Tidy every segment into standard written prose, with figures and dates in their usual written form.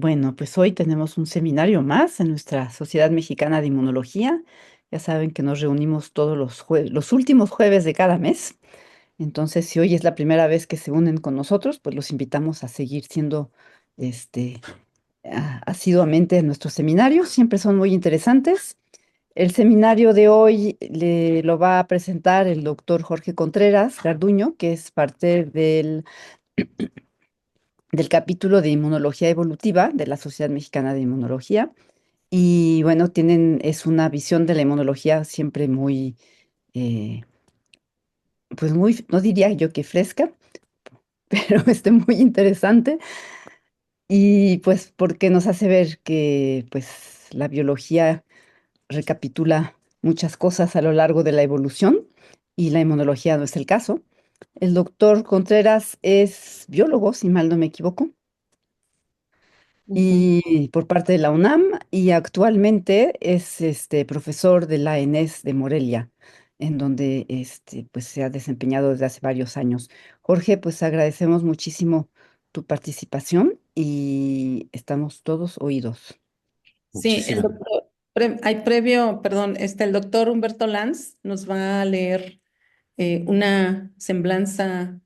Bueno, pues hoy tenemos un seminario más en nuestra Sociedad Mexicana de Inmunología. Ya saben que nos reunimos todos los últimos jueves de cada mes. Entonces, si hoy es la primera vez que se unen con nosotros, pues los invitamos a seguir siendo este, asiduamente en nuestros seminarios. Siempre son muy interesantes. El seminario de hoy lo va a presentar el doctor Jorge Contreras Garduño, que es parte del capítulo de Inmunología Evolutiva de la Sociedad Mexicana de Inmunología. Y bueno, es una visión de la inmunología siempre muy, eh, pues muy, no diría yo que fresca, pero muy interesante. Y pues porque nos hace ver que pues la biología recapitula muchas cosas a lo largo de la evolución y la inmunología no es el caso. El doctor Contreras es biólogo, si mal no me equivoco, Ujú. y por parte de la UNAM y actualmente es profesor de la ENES de Morelia, en donde pues se ha desempeñado desde hace varios años. Jorge, pues agradecemos muchísimo tu participación y estamos todos oídos. Sí, el Muchísimas. doctor, perdón, el doctor Humberto Lanz nos va a leer una semblanza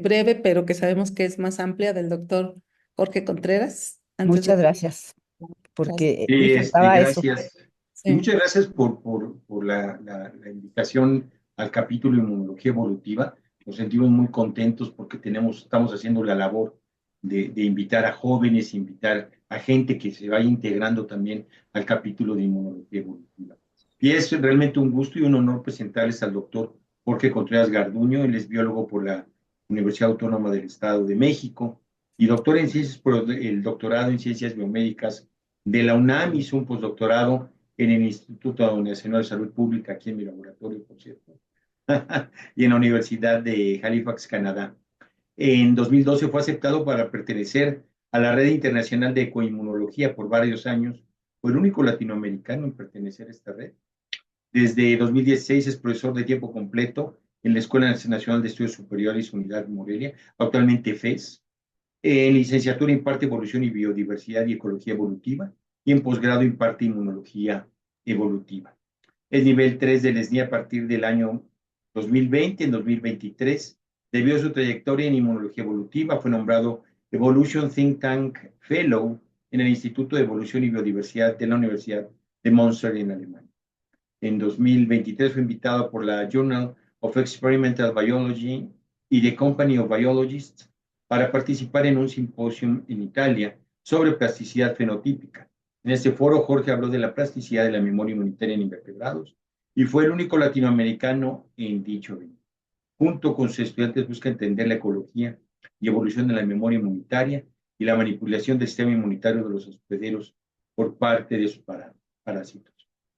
breve, pero que sabemos que es más amplia del doctor Jorge Contreras, antes Muchas de... gracias, Gracias. porque me faltaba eso. Gracias. Y Sí. muchas gracias por la invitación al capítulo de Inmunología Evolutiva. Nos sentimos muy contentos porque estamos haciendo la labor de invitar a jóvenes, invitar a gente que se vaya integrando también al capítulo de Inmunología Evolutiva. Y es realmente un gusto y un honor presentarles al doctor Jorge Contreras Garduño. Él es biólogo por la Universidad Autónoma del Estado de México y doctor en ciencias por el doctorado en ciencias biomédicas de la UNAM. Hizo un postdoctorado en el Instituto Nacional de Salud Pública, aquí en mi laboratorio, por cierto, y en la Universidad de Halifax, Canadá. En 2012 fue aceptado para pertenecer a la Red Internacional de Ecoinmunología por varios años. Fue el único latinoamericano en pertenecer a esta red. Desde 2016 es profesor de tiempo completo en la Escuela Nacional de Estudios Superiores Unidad Morelia, actualmente FES. En licenciatura imparte evolución y biodiversidad y ecología evolutiva y en posgrado imparte inmunología evolutiva. Es nivel 3 del SNI a partir del año 2020. En 2023, debido a su trayectoria en inmunología evolutiva, fue nombrado Evolution Think Tank Fellow en el Instituto de Evolución y Biodiversidad de la Universidad de Münster en Alemania. En 2023 fue invitado por la Journal of Experimental Biology y The Company of Biologists para participar en un simposio en Italia sobre plasticidad fenotípica. En este foro, Jorge habló de la plasticidad de la memoria inmunitaria en invertebrados y fue el único latinoamericano en dicho evento. Junto con sus estudiantes busca entender la ecología y evolución de la memoria inmunitaria y la manipulación del sistema inmunitario de los hospederos por parte de sus parásitos.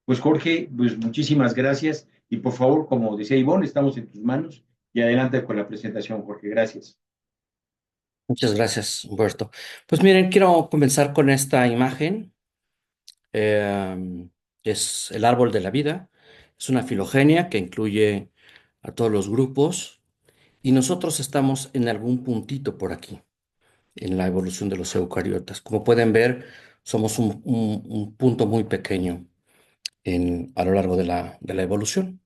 Pues Jorge, pues muchísimas gracias y por favor, como decía Ivonne, estamos en tus manos y adelante con la presentación, Jorge. Gracias. Muchas gracias, Humberto. Pues miren, quiero comenzar con esta imagen. Es el árbol de la vida. Es una filogenia que incluye a todos los grupos y nosotros estamos en algún puntito por aquí, en la evolución de los eucariotas. Como pueden ver, somos un punto muy pequeño a lo largo de la evolución.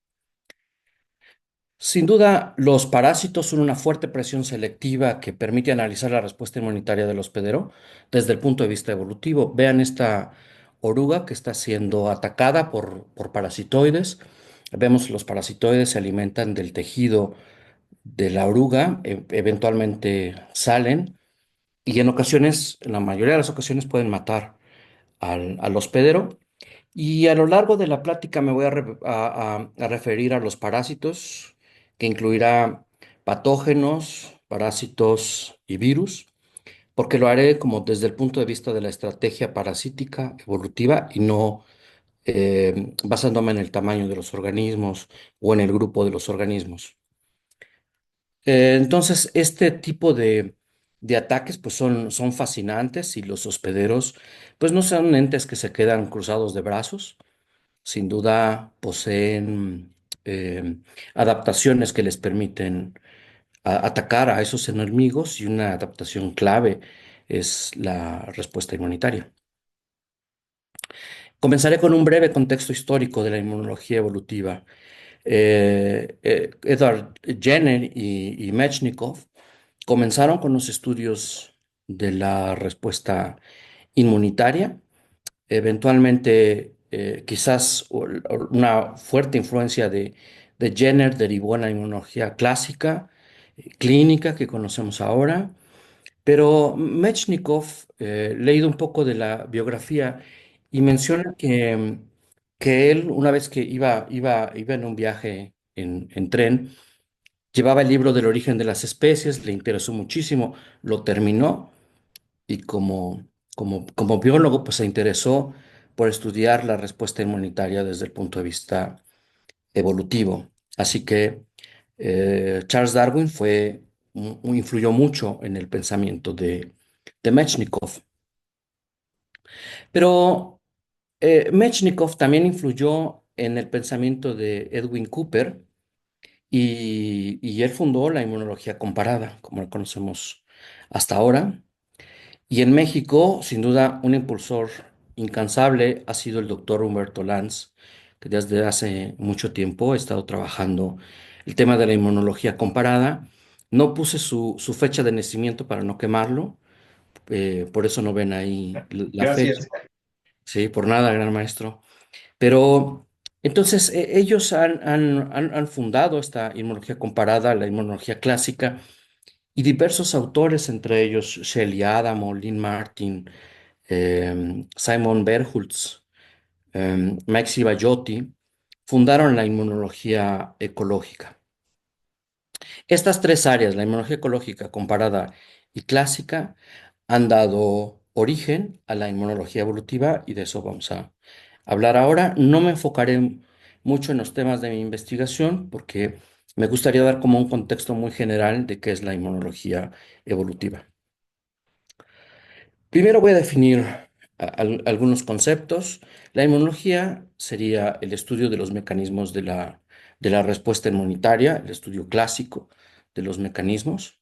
Sin duda, los parásitos son una fuerte presión selectiva que permite analizar la respuesta inmunitaria del hospedero desde el punto de vista evolutivo. Vean esta oruga que está siendo atacada por parasitoides. Vemos los parasitoides se alimentan del tejido de la oruga, eventualmente salen y en ocasiones, en la mayoría de las ocasiones, pueden matar al hospedero. Y a lo largo de la plática me voy a referir a los parásitos, que incluirá patógenos, parásitos y virus, porque lo haré como desde el punto de vista de la estrategia parasítica evolutiva y no basándome en el tamaño de los organismos o en el grupo de los organismos. Entonces, este tipo de ataques pues son fascinantes y los hospederos pues no son entes que se quedan cruzados de brazos. Sin duda poseen adaptaciones que les permiten atacar a esos enemigos y una adaptación clave es la respuesta inmunitaria. Comenzaré con un breve contexto histórico de la inmunología evolutiva. Edward Jenner y Mechnikov comenzaron con los estudios de la respuesta inmunitaria. Eventualmente, quizás una fuerte influencia de Jenner derivó en la inmunología clásica, clínica que conocemos ahora. Pero Mechnikov, leído un poco de la biografía, y menciona que él, una vez que iba en un viaje en tren, llevaba el libro del origen de las especies, le interesó muchísimo, lo terminó y como biólogo, pues se interesó por estudiar la respuesta inmunitaria desde el punto de vista evolutivo. Así que Charles Darwin influyó mucho en el pensamiento de Mechnikov. Pero Mechnikov también influyó en el pensamiento de Edwin Cooper y él fundó la inmunología comparada, como la conocemos hasta ahora. Y en México, sin duda, un impulsor incansable ha sido el doctor Humberto Lanz, que desde hace mucho tiempo ha estado trabajando el tema de la inmunología comparada. No puse su fecha de nacimiento para no quemarlo, por eso no ven ahí la fecha. Gracias. Sí, por nada, gran maestro. Pero entonces ellos han fundado esta inmunología comparada, la inmunología clásica, y diversos autores, entre ellos Shelley Adamo, Lynn Martin, Simon Berghultz, Maxi Bayotti, fundaron la inmunología ecológica. Estas tres áreas, la inmunología ecológica comparada y clásica, han dado origen a la inmunología evolutiva y de eso vamos a hablar ahora. No me enfocaré mucho en los temas de mi investigación porque me gustaría dar como un contexto muy general de qué es la inmunología evolutiva. Primero voy a definir algunos conceptos. La inmunología sería el estudio de los mecanismos de la respuesta inmunitaria, el estudio clásico de los mecanismos.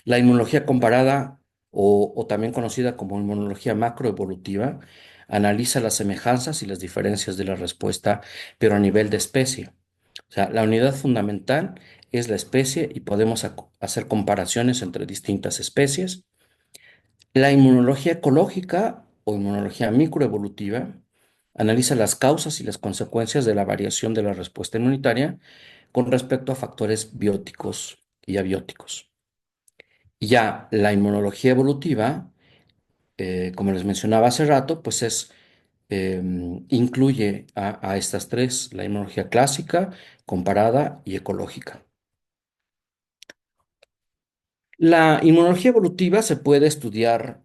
La inmunología comparada, o también conocida como inmunología macroevolutiva, analiza las semejanzas y las diferencias de la respuesta, pero a nivel de especie. O sea, la unidad fundamental es la especie y podemos hacer comparaciones entre distintas especies. La inmunología ecológica o inmunología microevolutiva analiza las causas y las consecuencias de la variación de la respuesta inmunitaria con respecto a factores bióticos y abióticos. Y ya la inmunología evolutiva, como les mencionaba hace rato, pues incluye a estas tres, la inmunología clásica, comparada y ecológica. La inmunología evolutiva se puede estudiar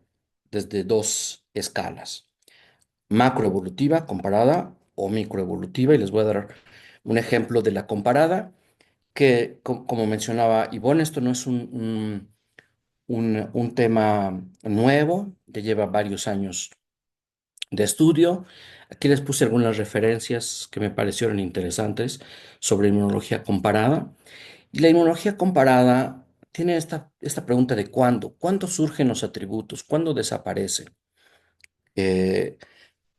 desde dos escalas: macroevolutiva, comparada o microevolutiva, y les voy a dar un ejemplo de la comparada, que como mencionaba Ivonne, esto no es un tema nuevo, ya lleva varios años de estudio. Aquí les puse algunas referencias que me parecieron interesantes sobre inmunología comparada. Y la inmunología comparada tiene esta pregunta de cuándo. ¿Cuándo surgen los atributos? ¿Cuándo desaparecen? Eh,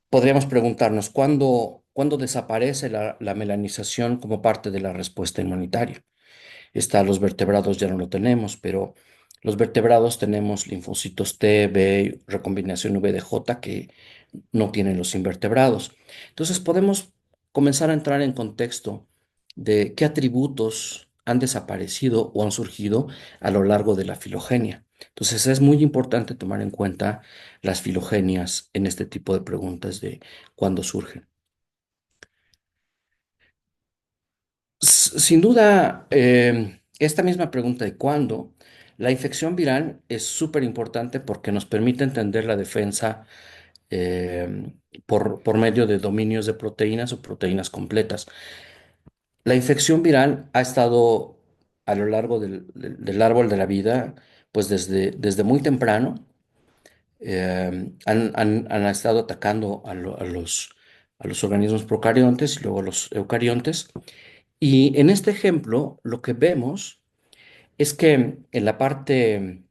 Podríamos preguntarnos, ¿cuándo desaparece la melanización como parte de la respuesta inmunitaria? Los vertebrados ya no lo tenemos, pero los vertebrados tenemos linfocitos T, B, recombinación V de J que no tienen los invertebrados. Entonces podemos comenzar a entrar en contexto de qué atributos han desaparecido o han surgido a lo largo de la filogenia. Entonces es muy importante tomar en cuenta las filogenias en este tipo de preguntas de cuándo surgen. Sin duda, esta misma pregunta de cuándo, la infección viral es súper importante porque nos permite entender la defensa por medio de dominios de proteínas o proteínas completas. La infección viral ha estado a lo largo del árbol de la vida, pues desde muy temprano, han estado atacando a los organismos procariontes y luego a los eucariontes. Y en este ejemplo, lo que vemos es que en la parte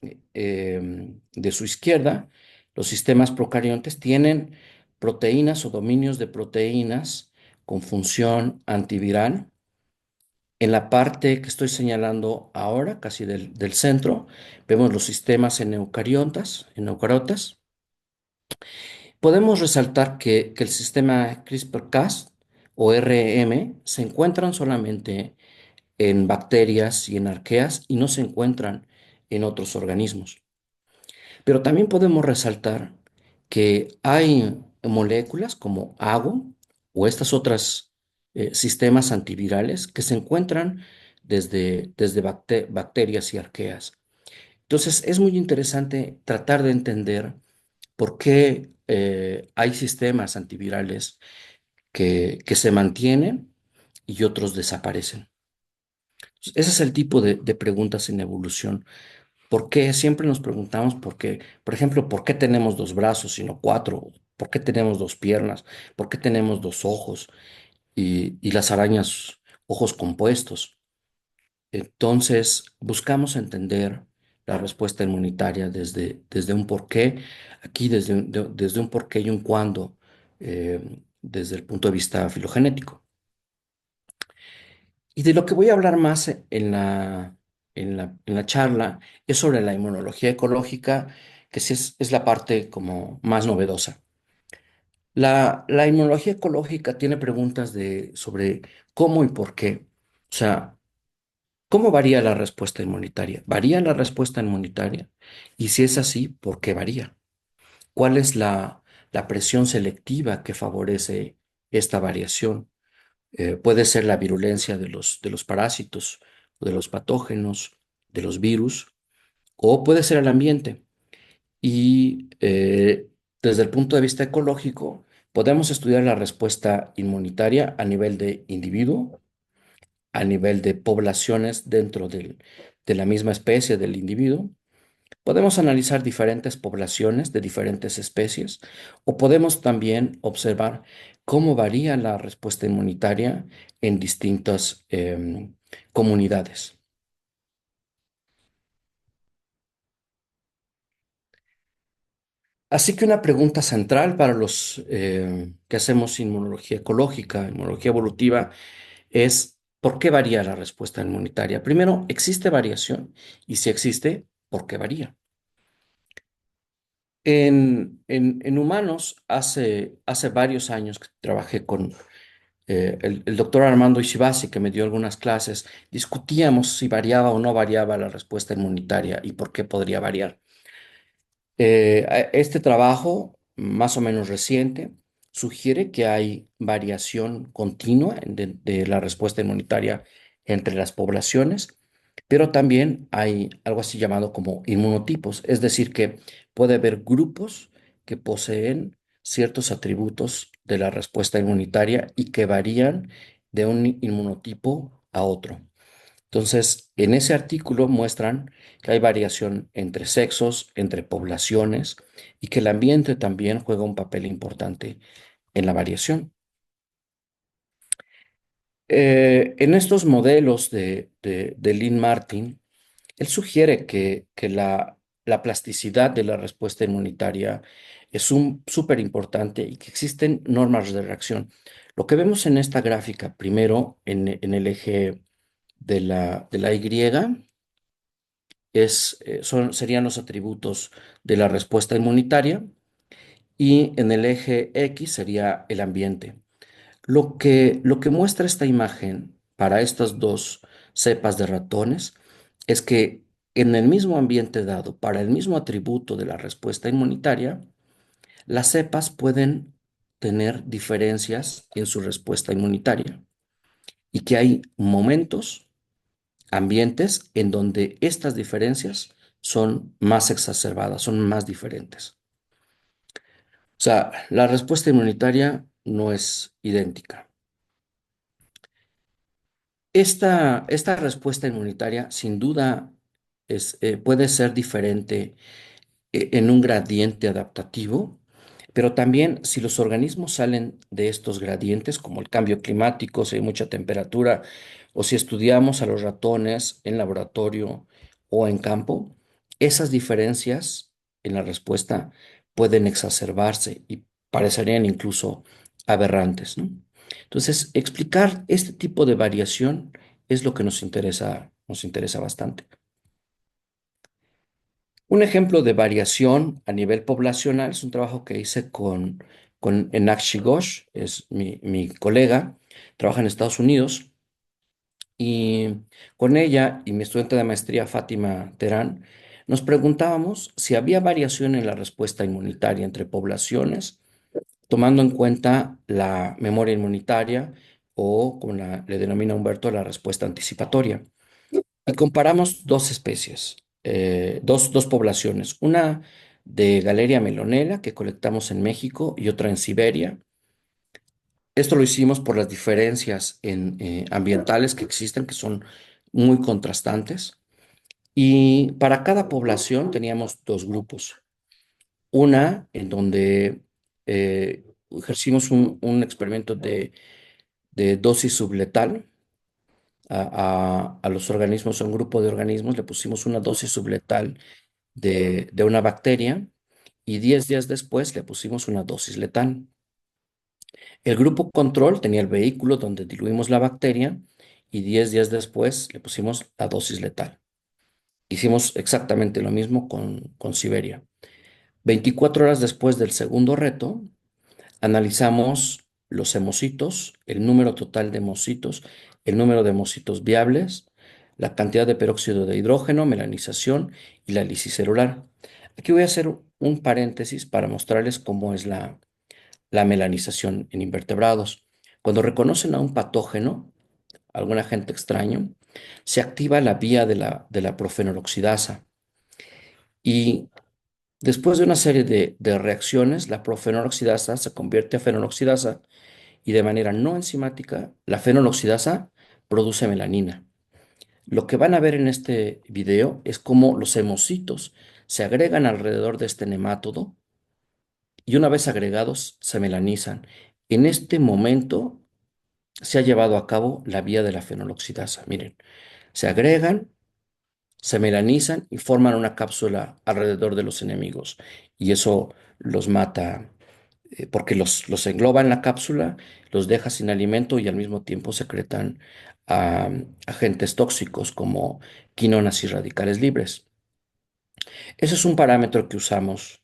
de su izquierda, los sistemas procariontes tienen proteínas o dominios de proteínas con función antiviral. En la parte que estoy señalando ahora, casi del centro, vemos los sistemas en eucariotas. Podemos resaltar que el sistema CRISPR-Cas o RM se encuentran solamente en bacterias y en arqueas y no se encuentran en otros organismos. Pero también podemos resaltar que hay moléculas como AGO o estas otras sistemas antivirales que se encuentran desde bacterias y arqueas. Entonces, es muy interesante tratar de entender por qué hay sistemas antivirales que se mantienen y otros desaparecen. Ese es el tipo de preguntas en evolución. ¿Por qué? Siempre nos preguntamos por qué. Por ejemplo, ¿por qué tenemos dos brazos y no cuatro? ¿Por qué tenemos dos piernas? ¿Por qué tenemos dos ojos? Y las arañas, ojos compuestos. Entonces, buscamos entender la respuesta inmunitaria desde un porqué, aquí desde un porqué y un cuándo, desde el punto de vista filogenético. Y de lo que voy a hablar más en la charla es sobre la inmunología ecológica, que sí es la parte como más novedosa. La inmunología ecológica tiene preguntas sobre cómo y por qué. O sea, ¿cómo varía la respuesta inmunitaria? ¿Varía la respuesta inmunitaria? Y si es así, ¿por qué varía? ¿Cuál es la presión selectiva que favorece esta variación? Puede ser la virulencia de los parásitos, de los patógenos, de los virus, o puede ser el ambiente. Y desde el punto de vista ecológico, podemos estudiar la respuesta inmunitaria a nivel de individuo, a nivel de poblaciones dentro de la misma especie del individuo. Podemos analizar diferentes poblaciones de diferentes especies o podemos también observar cómo varía la respuesta inmunitaria en distintas comunidades. Así que una pregunta central para los que hacemos inmunología ecológica, inmunología evolutiva, es ¿por qué varía la respuesta inmunitaria? Primero, ¿existe variación? Y si existe, ¿por qué varía? En humanos, hace varios años que trabajé con el doctor Armando Ishibasi, que me dio algunas clases, discutíamos si variaba o no variaba la respuesta inmunitaria y por qué podría variar. Este trabajo, más o menos reciente, sugiere que hay variación continua de la respuesta inmunitaria entre las poblaciones, pero también hay algo así llamado como inmunotipos, es decir, que puede haber grupos que poseen ciertos atributos de la respuesta inmunitaria y que varían de un inmunotipo a otro. Entonces, en ese artículo muestran que hay variación entre sexos, entre poblaciones y que el ambiente también juega un papel importante en la variación. En estos modelos de Lynn Martin, él sugiere que la plasticidad de la respuesta inmunitaria es súper importante y que existen normas de reacción. Lo que vemos en esta gráfica, primero en el eje de la Y, serían los atributos de la respuesta inmunitaria y en el eje X sería el ambiente. Lo que muestra esta imagen para estas dos cepas de ratones es que en el mismo ambiente dado, para el mismo atributo de la respuesta inmunitaria, las cepas pueden tener diferencias en su respuesta inmunitaria y que hay momentos, ambientes en donde estas diferencias son más exacerbadas, son más diferentes. O sea, la respuesta inmunitaria no es idéntica. Esta respuesta inmunitaria sin duda puede ser diferente en un gradiente adaptativo, pero también si los organismos salen de estos gradientes, como el cambio climático, si hay mucha temperatura, o si estudiamos a los ratones en laboratorio o en campo, esas diferencias en la respuesta pueden exacerbarse y parecerían incluso aberrantes, ¿no? Entonces, explicar este tipo de variación es lo que nos interesa bastante. Un ejemplo de variación a nivel poblacional es un trabajo que hice con Enakshi Ghosh, es mi colega, trabaja en Estados Unidos, y con ella y mi estudiante de maestría, Fátima Terán, nos preguntábamos si había variación en la respuesta inmunitaria entre poblaciones, tomando en cuenta la memoria inmunitaria o, como le denomina Humberto, la respuesta anticipatoria. Y comparamos dos especies, dos poblaciones, una de Galeria melonela que colectamos en México y otra en Siberia. Esto lo hicimos por las diferencias ambientales que existen, que son muy contrastantes. Y para cada población teníamos dos grupos. Una en donde ejercimos un experimento de dosis subletal a los organismos, a un grupo de organismos, le pusimos una dosis subletal de una bacteria y 10 días después le pusimos una dosis letal. El grupo control tenía el vehículo donde diluimos la bacteria y 10 días después le pusimos la dosis letal. Hicimos exactamente lo mismo con Siberia. 24 horas después del segundo reto, analizamos los hemocitos, el número total de hemocitos, el número de hemocitos viables, la cantidad de peróxido de hidrógeno, melanización y la lisis celular. Aquí voy a hacer un paréntesis para mostrarles cómo es la melanización en invertebrados. Cuando reconocen a un patógeno, algún agente extraño, se activa la vía de la profenoroxidasa y después de una serie de reacciones, la profenoroxidasa se convierte a fenoroxidasa y de manera no enzimática, la fenoloxidasa produce melanina. Lo que van a ver en este video es cómo los hemocitos se agregan alrededor de este nemátodo y una vez agregados se melanizan. En este momento se ha llevado a cabo la vía de la fenoloxidasa. Miren, se agregan, se melanizan y forman una cápsula alrededor de los enemigos y eso los mata porque los engloba en la cápsula, los deja sin alimento y al mismo tiempo secretan agentes tóxicos como quinonas y radicales libres. Ese es un parámetro que usamos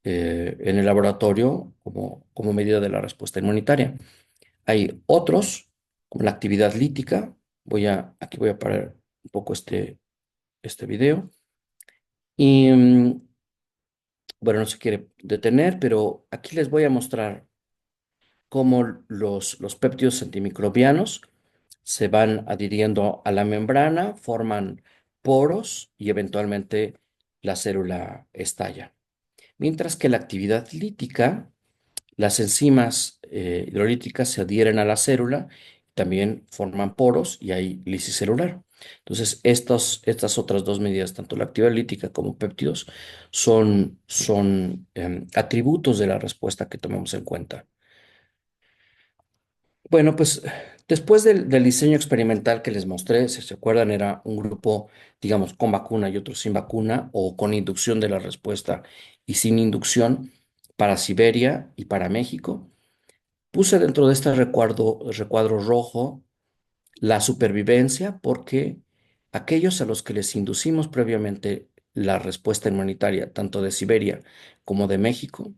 en el laboratorio como medida de la respuesta inmunitaria. Hay otros, como la actividad lítica. Aquí voy a parar un poco este video. Y bueno, no se quiere detener, pero aquí les voy a mostrar cómo los péptidos antimicrobianos se van adhiriendo a la membrana, forman poros y eventualmente la célula estalla. Mientras que la actividad lítica, las enzimas hidrolíticas se adhieren a la célula, también forman poros y hay lisis celular. Entonces, estas otras dos medidas, tanto la actividad lítica como péptidos, son atributos de la respuesta que tomamos en cuenta. Bueno, pues después del diseño experimental que les mostré, si se acuerdan, era un grupo, digamos, con vacuna y otro sin vacuna, o con inducción de la respuesta y sin inducción para Siberia y para México. Puse dentro de este recuadro rojo la supervivencia porque aquellos a los que les inducimos previamente la respuesta inmunitaria, tanto de Siberia como de México,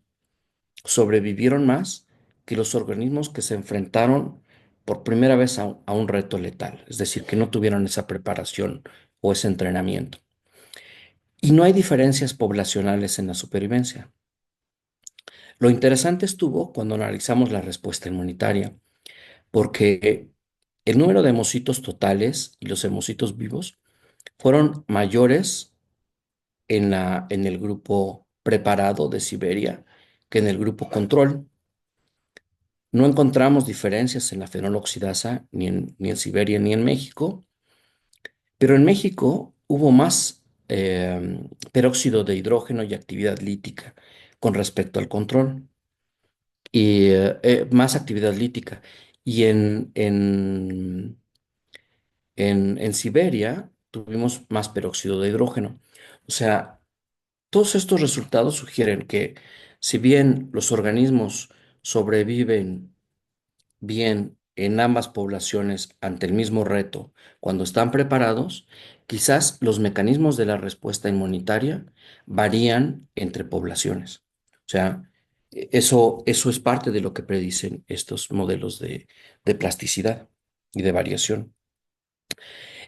sobrevivieron más que los organismos que se enfrentaron por primera vez a un reto letal, es decir, que no tuvieron esa preparación o ese entrenamiento. Y no hay diferencias poblacionales en la supervivencia. Lo interesante estuvo cuando analizamos la respuesta inmunitaria, porque el número de hemocitos totales y los hemocitos vivos fueron mayores en el grupo preparado de Siberia que en el grupo control. No encontramos diferencias en la fenoloxidasa ni en Siberia ni en México, pero en México hubo más peróxido de hidrógeno y actividad lítica con respecto al control, y más actividad lítica. Y en Siberia tuvimos más peróxido de hidrógeno. O sea, todos estos resultados sugieren que si bien los organismos sobreviven bien en ambas poblaciones ante el mismo reto cuando están preparados, quizás los mecanismos de la respuesta inmunitaria varían entre poblaciones. O sea, eso es parte de lo que predicen estos modelos de plasticidad y de variación.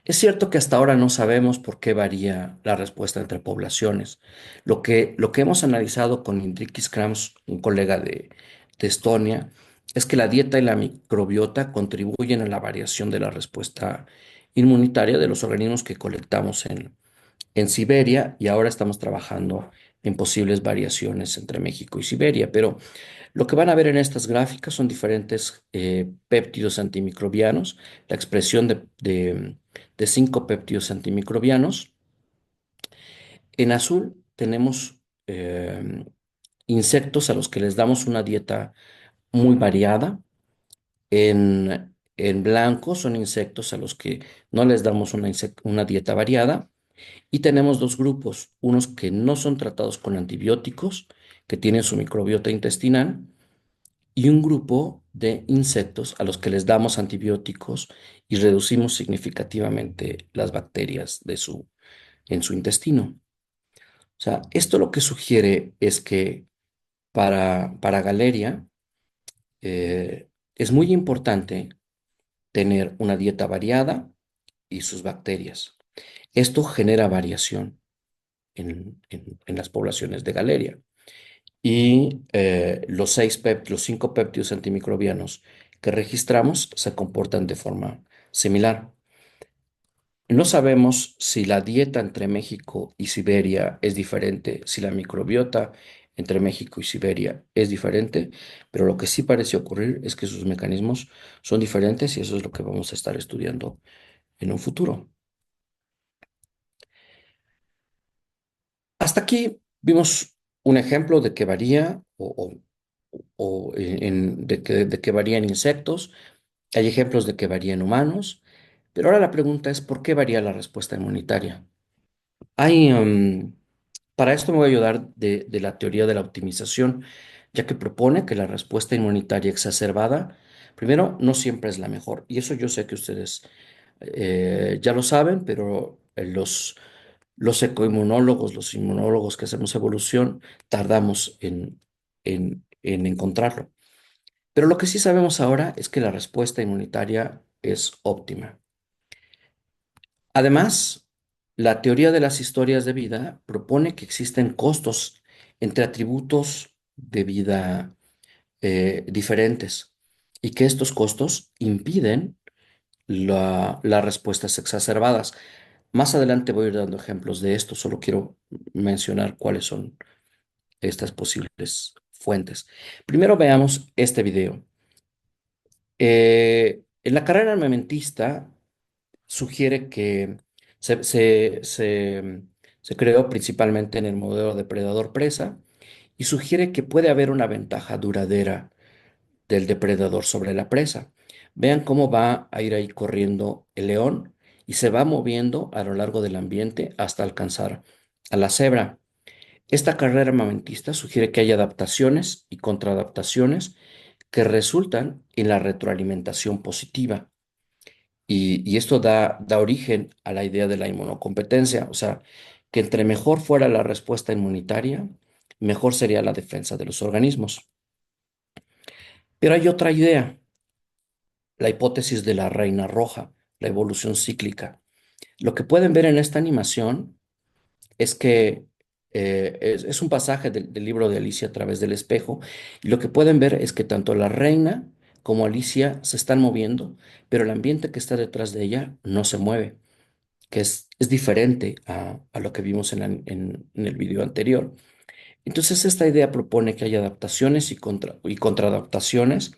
Es cierto que hasta ahora no sabemos por qué varía la respuesta entre poblaciones. Lo que hemos analizado con Indrikis Krams, un colega de Estonia, es que la dieta y la microbiota contribuyen a la variación de la respuesta inmunitaria de los organismos que colectamos en Siberia, y ahora estamos trabajando en posibles variaciones entre México y Siberia. Pero lo que van a ver en estas gráficas son diferentes péptidos antimicrobianos, la expresión de 5 péptidos antimicrobianos. En azul tenemos insectos a los que les damos una dieta muy variada. En blanco son insectos a los que no les damos una dieta variada. Y tenemos dos grupos, unos que no son tratados con antibióticos, que tienen su microbiota intestinal, y un grupo de insectos a los que les damos antibióticos y reducimos significativamente las bacterias en su intestino. O sea, esto lo que sugiere es que para Galeria es muy importante tener una dieta variada y sus bacterias. Esto genera variación en las poblaciones de Galeria. Y los 5 péptidos antimicrobianos que registramos se comportan de forma similar. No sabemos si la dieta entre México y Siberia es diferente, si la microbiota entre México y Siberia es diferente, pero lo que sí parece ocurrir es que sus mecanismos son diferentes y eso es lo que vamos a estar estudiando en un futuro. Hasta aquí vimos un ejemplo de que varía de que varía en insectos. Hay ejemplos de que varía en humanos, pero ahora la pregunta es ¿por qué varía la respuesta inmunitaria? Hay, para esto me voy a ayudar de la teoría de la optimización, ya que propone que la respuesta inmunitaria exacerbada, primero, no siempre es la mejor, y eso yo sé que ustedes ya lo saben, pero los ecoinmunólogos, los inmunólogos que hacemos evolución, tardamos en encontrarlo. Pero lo que sí sabemos ahora es que la respuesta inmunitaria es óptima. Además, la teoría de las historias de vida propone que existen costos entre atributos de vida diferentes y que estos costos impiden las respuestas exacerbadas. Más adelante voy a ir dando ejemplos de esto, solo quiero mencionar cuáles son estas posibles fuentes. Primero veamos este video. En la carrera armamentista sugiere que se, se- se- se creó principalmente en el modelo depredador-presa y sugiere que puede haber una ventaja duradera del depredador sobre la presa. Vean cómo va a ir ahí corriendo el león y se va moviendo a lo largo del ambiente hasta alcanzar a la cebra. Esta carrera armamentista sugiere que hay adaptaciones y contraadaptaciones que resultan en la retroalimentación positiva. Y esto da origen a la idea de la inmunocompetencia, o sea, que entre mejor fuera la respuesta inmunitaria, mejor sería la defensa de los organismos. Pero hay otra idea, la hipótesis de la reina roja, la evolución cíclica. Lo que pueden ver en esta animación es que es un pasaje del libro de Alicia a través del espejo, y lo que pueden ver es que tanto la reina como Alicia se están moviendo, pero el ambiente que está detrás de ella no se mueve, que es diferente a lo que vimos en el video anterior. Entonces, esta idea propone que hay adaptaciones y contraadaptaciones,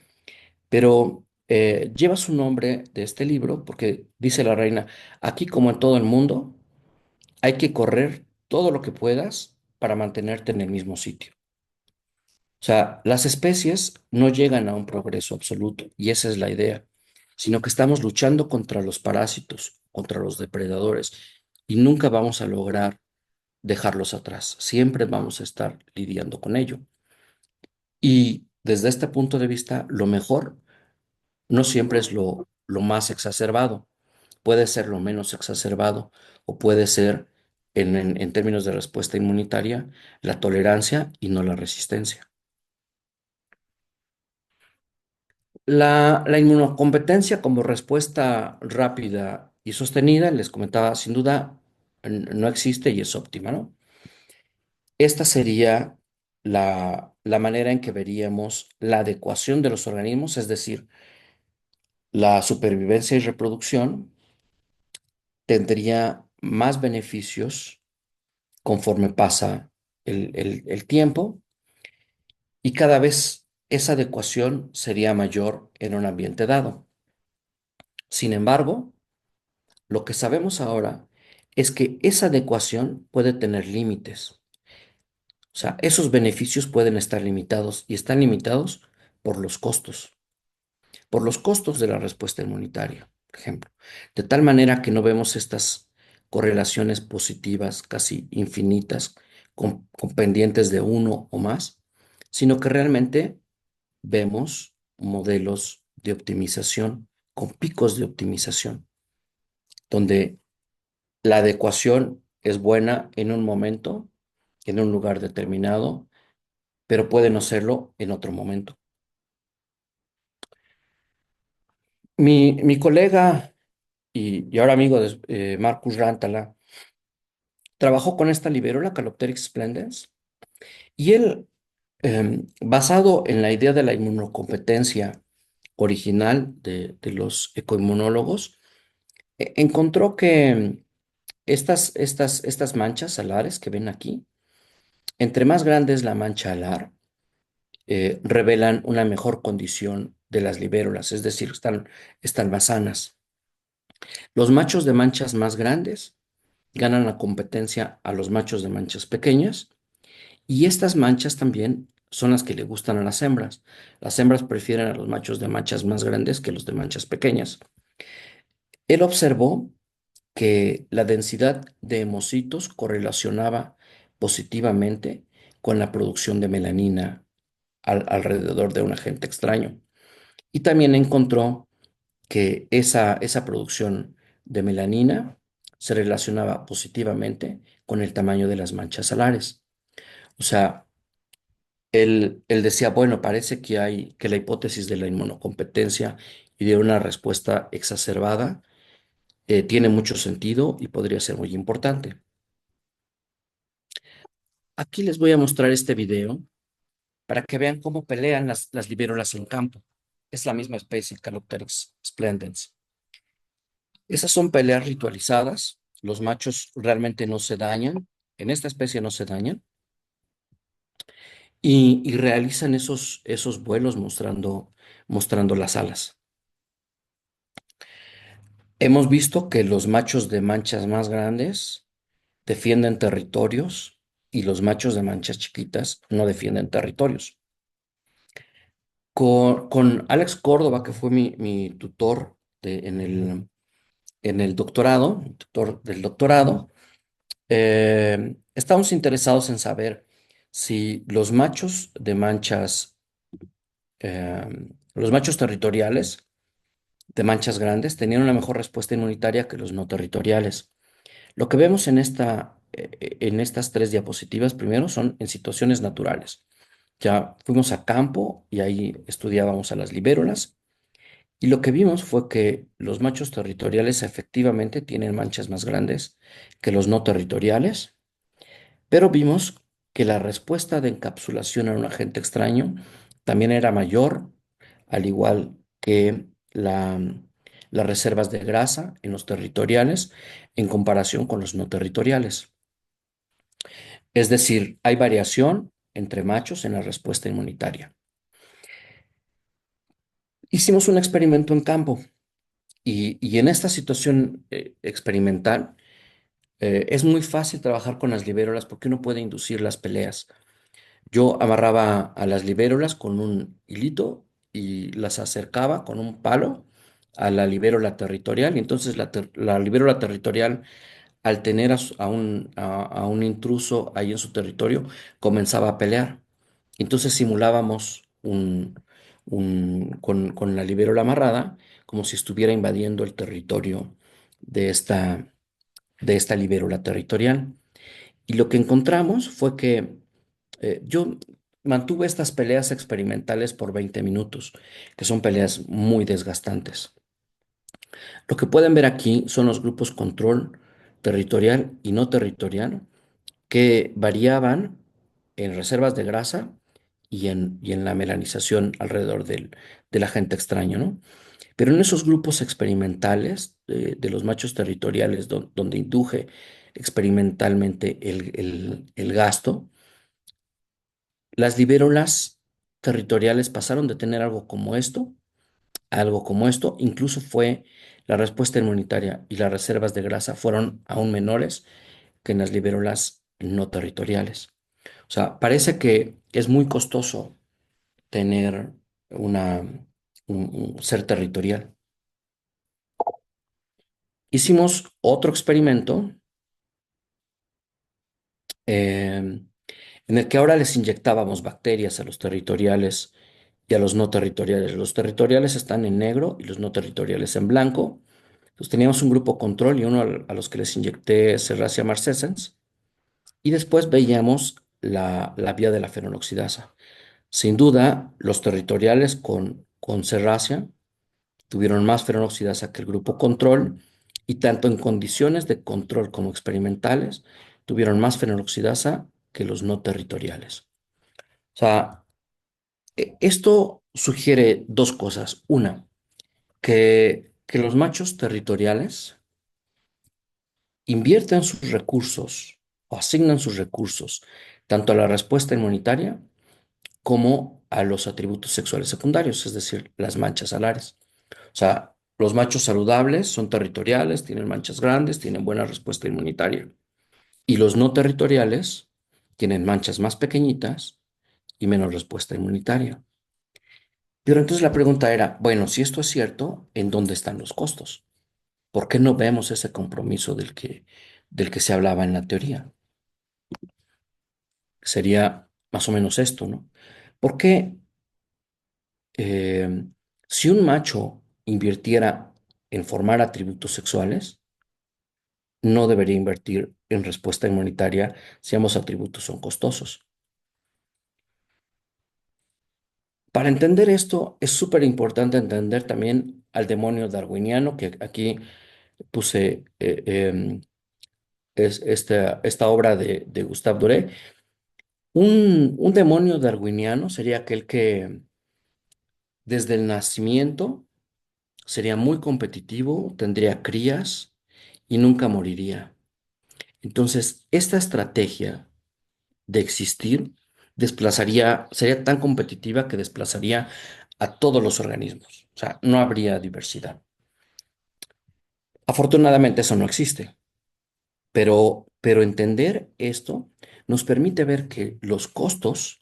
pero lleva su nombre de este libro porque dice la reina, aquí como en todo el mundo, hay que correr todo lo que puedas para mantenerte en el mismo sitio. O sea, las especies no llegan a un progreso absoluto, y esa es la idea, sino que estamos luchando contra los parásitos, contra los depredadores, y nunca vamos a lograr dejarlos atrás. Siempre vamos a estar lidiando con ello. Y desde este punto de vista, lo mejor no siempre es lo más exacerbado. Puede ser lo menos exacerbado o puede ser, en términos de respuesta inmunitaria, la tolerancia y no la resistencia. La inmunocompetencia como respuesta rápida y sostenida, les comentaba, sin duda no existe y es óptima, ¿no? Esta sería la manera en que veríamos la adecuación de los organismos, es decir, la supervivencia y reproducción tendría más beneficios conforme pasa el tiempo y cada vez esa adecuación sería mayor en un ambiente dado. Sin embargo, lo que sabemos ahora es que esa adecuación puede tener límites. O sea, esos beneficios pueden estar limitados y están limitados por los costos de la respuesta inmunitaria, por ejemplo. De tal manera que no vemos estas correlaciones positivas casi infinitas con pendientes de uno o más, sino que realmente vemos modelos de optimización con picos de optimización, donde la adecuación es buena en un momento, en un lugar determinado, pero puede no serlo en otro momento. Mi colega y ahora amigo de Marcus Rantala trabajó con esta libélula, Calopteryx splendens, y él, basado en la idea de la inmunocompetencia original de los ecoinmunólogos, encontró que estas manchas alares que ven aquí, entre más grande es la mancha alar, revelan una mejor condición de las libélulas, es decir, están más sanas. Los machos de manchas más grandes ganan la competencia a los machos de manchas pequeñas y estas manchas también son las que le gustan a las hembras. Las hembras prefieren a los machos de manchas más grandes que los de manchas pequeñas. Él observó que la densidad de hemocitos correlacionaba positivamente con la producción de melanina alrededor de un agente extraño. Y también encontró que esa producción de melanina se relacionaba positivamente con el tamaño de las manchas alares. O sea, él decía, bueno, parece que la hipótesis de la inmunocompetencia y de una respuesta exacerbada tiene mucho sentido y podría ser muy importante. Aquí les voy a mostrar este video para que vean cómo pelean las libélulas en campo. Es la misma especie, Calopteryx splendens. Esas son peleas ritualizadas. Los machos realmente no se dañan. En esta especie no se dañan. Y realizan esos vuelos mostrando las alas. Hemos visto que los machos de manchas más grandes defienden territorios y los machos de manchas chiquitas no defienden territorios. Con Alex Córdoba, que fue mi tutor en el doctorado, tutor del doctorado, estamos interesados en saber si los machos territoriales de manchas grandes tenían una mejor respuesta inmunitaria que los no territoriales. Lo que vemos en estas tres diapositivas, primero, son en situaciones naturales. Ya fuimos a campo y ahí estudiábamos a las libélulas. Y lo que vimos fue que los machos territoriales efectivamente tienen manchas más grandes que los no territoriales, pero vimos que la respuesta de encapsulación a un agente extraño también era mayor, al igual que las reservas de grasa en los territoriales en comparación con los no territoriales. Es decir, hay variación entre machos en la respuesta inmunitaria. Hicimos un experimento en campo y en esta situación experimental es muy fácil trabajar con las libélulas porque uno puede inducir las peleas. Yo amarraba a las libélulas con un hilito y las acercaba con un palo a la libélula territorial y entonces la libélula territorial al tener a un intruso ahí en su territorio, comenzaba a pelear. Entonces simulábamos con la libélula amarrada, como si estuviera invadiendo el territorio de de esta libélula territorial. Y lo que encontramos fue que yo mantuve estas peleas experimentales por 20 minutos, que son peleas muy desgastantes. Lo que pueden ver aquí son los grupos control territorial y no territorial que variaban en reservas de grasa y en la melanización alrededor del agente extraño, ¿no? Pero en esos grupos experimentales de los machos territoriales, donde induje experimentalmente el gasto, las libélulas territoriales pasaron de tener algo como esto a algo como esto, incluso fue la respuesta inmunitaria y las reservas de grasa fueron aún menores que en las libélulas no territoriales. O sea, parece que es muy costoso tener una, un ser territorial. Hicimos otro experimento en el que ahora les inyectábamos bacterias a los territoriales y a los no territoriales. Los territoriales están en negro y los no territoriales en blanco. Entonces teníamos un grupo control y uno a los que les inyecté Serratia marcescens y después veíamos la vía de la fenonoxidasa. Sin duda, los territoriales con Serratia tuvieron más fenonoxidasa que el grupo control y tanto en condiciones de control como experimentales tuvieron más fenonoxidasa que los no territoriales. O sea, esto sugiere dos cosas. Una, que los machos territoriales invierten sus recursos o asignan sus recursos tanto a la respuesta inmunitaria como a los atributos sexuales secundarios, es decir, las manchas alares. O sea, los machos saludables son territoriales, tienen manchas grandes, tienen buena respuesta inmunitaria. Y los no territoriales tienen manchas más pequeñitas y menos respuesta inmunitaria. Pero entonces la pregunta era, bueno, si esto es cierto, ¿en dónde están los costos? ¿Por qué no vemos ese compromiso del que se hablaba en la teoría? Sería más o menos esto, ¿no? Porque eh, si un macho invirtiera en formar atributos sexuales, no debería invertir en respuesta inmunitaria si ambos atributos son costosos. Para entender esto, es súper importante entender también al demonio darwiniano, que aquí puse esta obra de Gustave Doré. Un demonio darwiniano sería aquel que desde el nacimiento sería muy competitivo, tendría crías y nunca moriría. Entonces, esta estrategia de existir sería tan competitiva que desplazaría a todos los organismos. O sea, no habría diversidad. Afortunadamente eso no existe, pero entender esto nos permite ver que los costos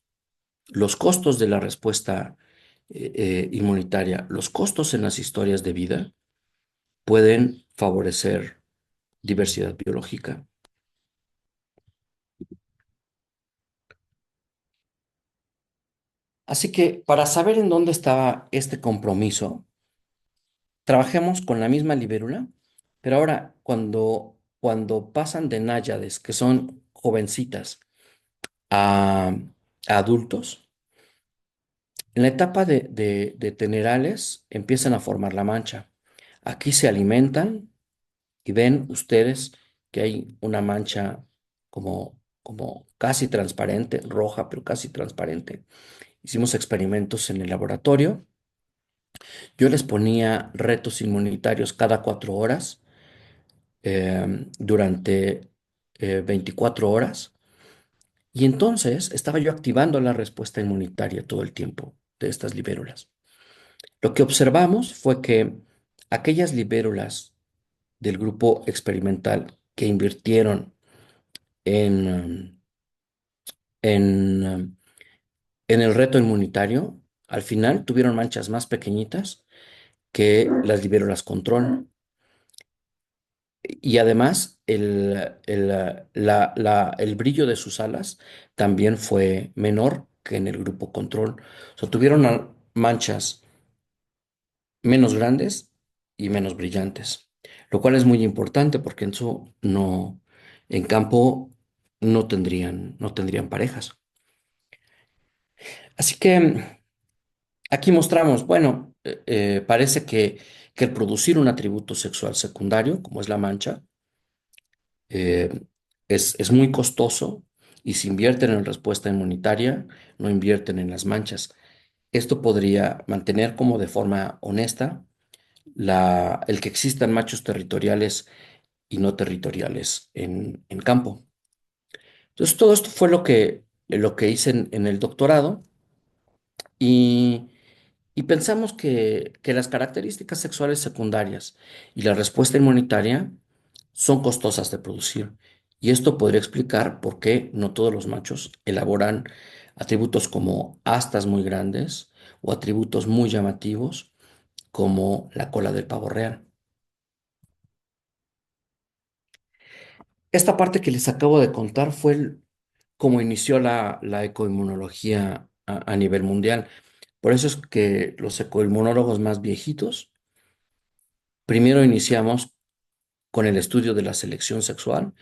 de la respuesta inmunitaria, los costos en las historias de vida pueden favorecer diversidad biológica. Así que para saber en dónde estaba este compromiso, trabajemos con la misma libélula, pero ahora cuando pasan de náyades, que son jovencitas, a, a adultos, en la etapa de tenerales empiezan a formar la mancha. Aquí se alimentan y ven ustedes que hay una mancha como casi transparente, roja, pero casi transparente. Hicimos experimentos en el laboratorio. Yo les ponía retos inmunitarios cada 4 horas durante 24 horas. Y entonces estaba yo activando la respuesta inmunitaria todo el tiempo de estas libélulas. Lo que observamos fue que aquellas libélulas del grupo experimental que invirtieron en, en, en el reto inmunitario, al final tuvieron manchas más pequeñitas que las libélulas control. Y además el brillo de sus alas también fue menor que en el grupo control. O sea, tuvieron manchas menos grandes y menos brillantes, lo cual es muy importante porque en campo no tendrían parejas. Así que aquí mostramos, bueno, parece que el producir un atributo sexual secundario, como es la mancha, eh, es muy costoso y si invierten en respuesta inmunitaria, no invierten en las manchas. Esto podría mantener como de forma honesta el que existan machos territoriales y no territoriales en campo. Entonces, todo esto fue lo que hice en el doctorado y, y pensamos que las características sexuales secundarias y la respuesta inmunitaria son costosas de producir. Y esto podría explicar por qué no todos los machos elaboran atributos como astas muy grandes o atributos muy llamativos como la cola del pavo real. Esta parte que les acabo de contar fue cómo inició la ecoinmunología a nivel mundial. Por eso es que los ecoinmunólogos más viejitos, primero iniciamos con el estudio de la selección sexual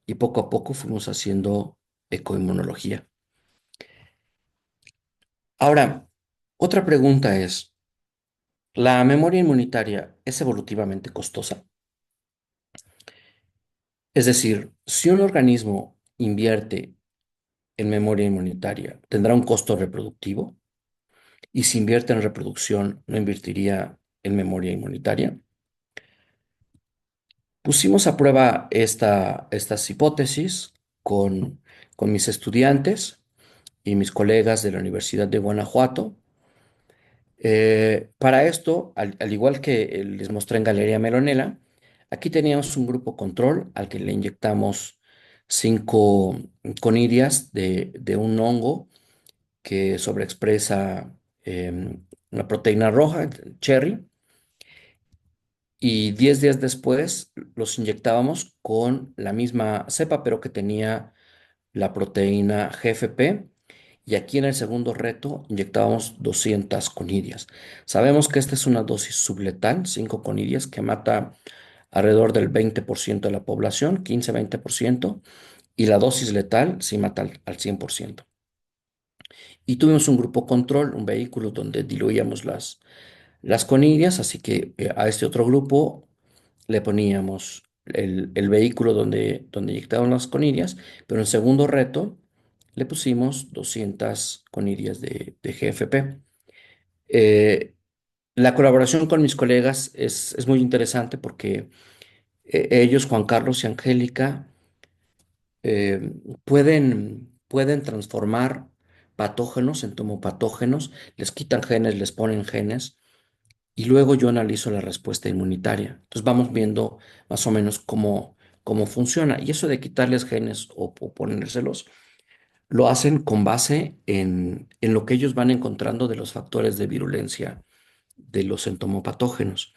y poco a poco fuimos haciendo ecoinmunología. Ahora, otra pregunta es, ¿la memoria inmunitaria es evolutivamente costosa? Es decir, si un organismo invierte en memoria inmunitaria, ¿tendrá un costo reproductivo? Y si invierte en reproducción, ¿no invertiría en memoria inmunitaria? Pusimos a prueba estas hipótesis con mis estudiantes y mis colegas de la Universidad de Guanajuato. Para esto, al igual que les mostré en Galería Melonela, aquí teníamos un grupo control al que le inyectamos 5 conidias de un hongo que sobreexpresa una proteína roja, el cherry, y 10 días después los inyectábamos con la misma cepa, pero que tenía la proteína GFP. Y aquí en el segundo reto inyectábamos 200 conidias. Sabemos que esta es una dosis subletal, 5 conidias, que mata alrededor del 20% de la población, 15-20%, y la dosis letal sí mata al 100%. Y tuvimos un grupo control, un vehículo donde diluíamos las conidias, así que a este otro grupo le poníamos el vehículo donde inyectaban las conidias, pero en segundo reto le pusimos 200 conidias de GFP. Eh, la colaboración con mis colegas es muy interesante porque ellos, Juan Carlos y Angélica, eh, pueden transformar patógenos en tomopatógenos, les quitan genes, les ponen genes y luego yo analizo la respuesta inmunitaria. Entonces vamos viendo más o menos cómo funciona. Y eso de quitarles genes o ponérselos, lo hacen con base en lo que ellos van encontrando de los factores de virulencia de los entomopatógenos.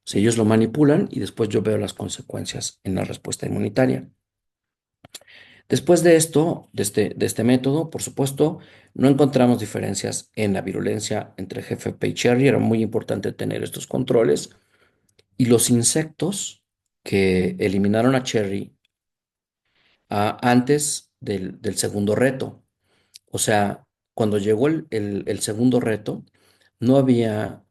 O sea, ellos lo manipulan y después yo veo las consecuencias en la respuesta inmunitaria. Después de esto, de este método, por supuesto, no encontramos diferencias en la virulencia entre GFP y Cherry. Era muy importante tener estos controles. Y los insectos que eliminaron a Cherry antes del segundo reto. O sea, cuando llegó el segundo reto, no había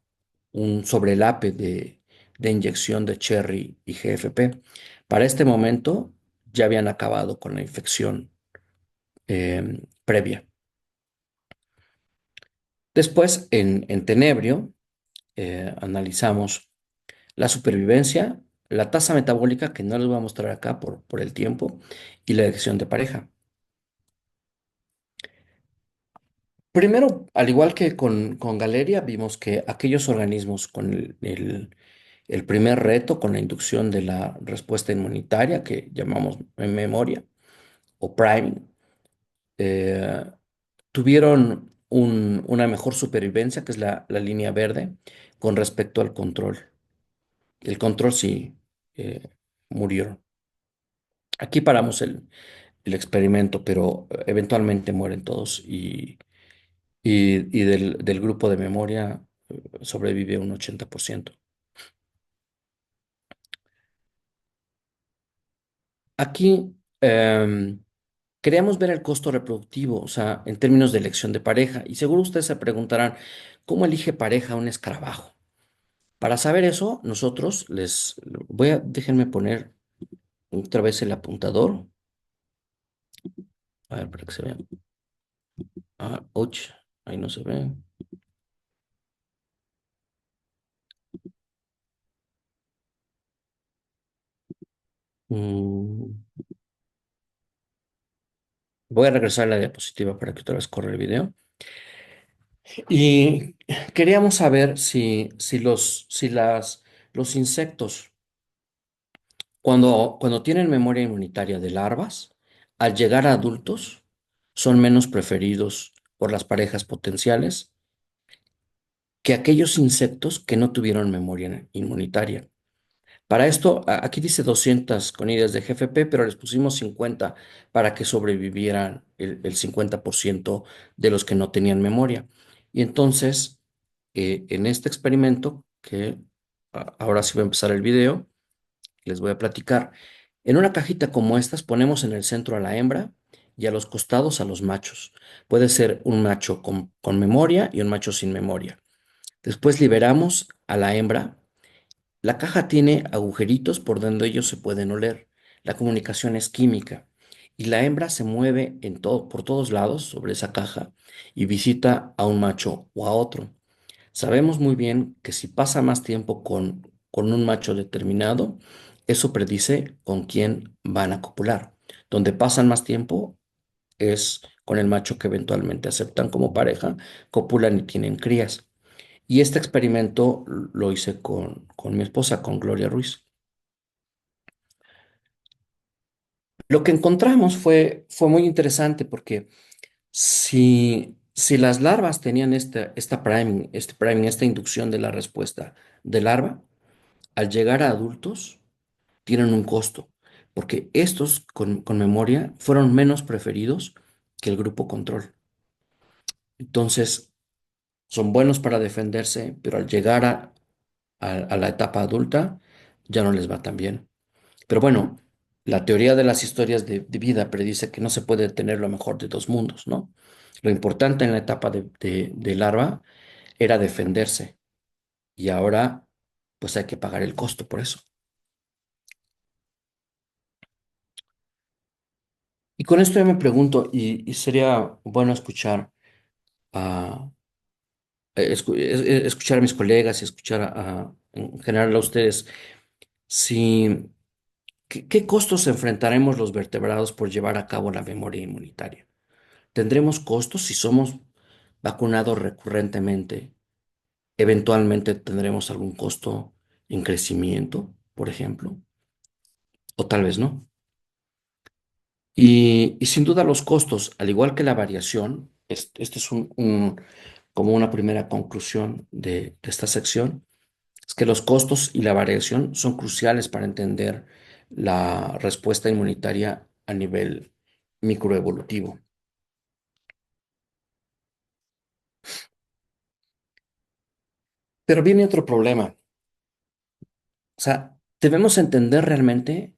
un sobrelape de inyección de Cherry y GFP. Para este momento ya habían acabado con la infección previa. Después, en Tenebrio, analizamos la supervivencia, la tasa metabólica, que no les voy a mostrar acá por el tiempo, y la elección de pareja. Primero, al igual que con Galeria, vimos que aquellos organismos con el primer reto, con la inducción de la respuesta inmunitaria, que llamamos en memoria o priming, eh, tuvieron una mejor supervivencia, que es la línea verde, con respecto al control. El control sí murieron. Aquí paramos el experimento, pero eventualmente mueren todos y del grupo de memoria sobrevive un 80%. Aquí queríamos ver el costo reproductivo, o sea, en términos de elección de pareja. Y seguro ustedes se preguntarán, ¿cómo elige pareja un escarabajo? Para saber eso, nosotros déjenme poner otra vez el apuntador, a ver, para que se vea. Ah, och, ahí no se ve. Mm, Voy a regresar a la diapositiva para que otra vez corra el video. Y queríamos saber los insectos, cuando tienen memoria inmunitaria de larvas, al llegar a adultos, son menos preferidos por las parejas potenciales que aquellos insectos que no tuvieron memoria inmunitaria. Para esto, aquí dice 200 conidias de GFP, pero les pusimos 50 para que sobrevivieran el 50% de los que no tenían memoria. Y entonces, en este experimento, que ahora sí voy a empezar el video, les voy a platicar. En una cajita como estas ponemos en el centro a la hembra y a los costados a los machos. Puede ser un macho con memoria y un macho sin memoria. Después liberamos a la hembra. La caja tiene agujeritos por donde ellos se pueden oler. La comunicación es química. Y la hembra se mueve por todos lados sobre esa caja y visita a un macho o a otro. Sabemos muy bien que si pasa más tiempo con un macho determinado, eso predice con quién van a copular. Donde pasan más tiempo es con el macho que eventualmente aceptan como pareja, copulan y tienen crías. Y este experimento lo hice con mi esposa, con Gloria Ruiz. Lo que encontramos fue muy interesante porque si las larvas tenían esta inducción de la respuesta de larva, al llegar a adultos tienen un costo, porque estos con memoria fueron menos preferidos que el grupo control. Entonces, son buenos para defenderse, pero al llegar a la etapa adulta ya no les va tan bien. Pero bueno, la teoría de las historias de vida predice que no se puede tener lo mejor de dos mundos, ¿no? Lo importante en la etapa de larva era defenderse y ahora pues hay que pagar el costo por eso. Y con esto yo me pregunto, y sería bueno escuchar a, escuchar a mis colegas y escuchar en general a ustedes, si, ¿qué costos enfrentaremos los vertebrados por llevar a cabo la memoria inmunitaria? ¿Tendremos costos si somos vacunados recurrentemente? Eventualmente tendremos algún costo en crecimiento, por ejemplo, o tal vez no. Y sin duda los costos, al igual que la variación, este es como una primera conclusión de esta sección, es que los costos y la variación son cruciales para entender la respuesta inmunitaria a nivel microevolutivo. Pero viene otro problema. O sea, debemos entender realmente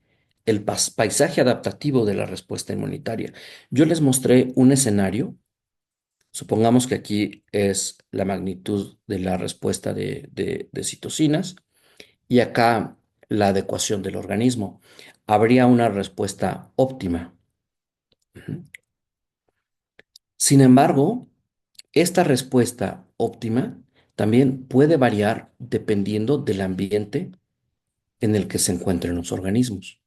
el paisaje adaptativo de la respuesta inmunitaria. Yo les mostré un escenario. Supongamos que aquí es la magnitud de la respuesta de citocinas y acá la adecuación del organismo. Habría una respuesta óptima. Ujú. Sin embargo, esta respuesta óptima también puede variar dependiendo del ambiente en el que se encuentren los organismos.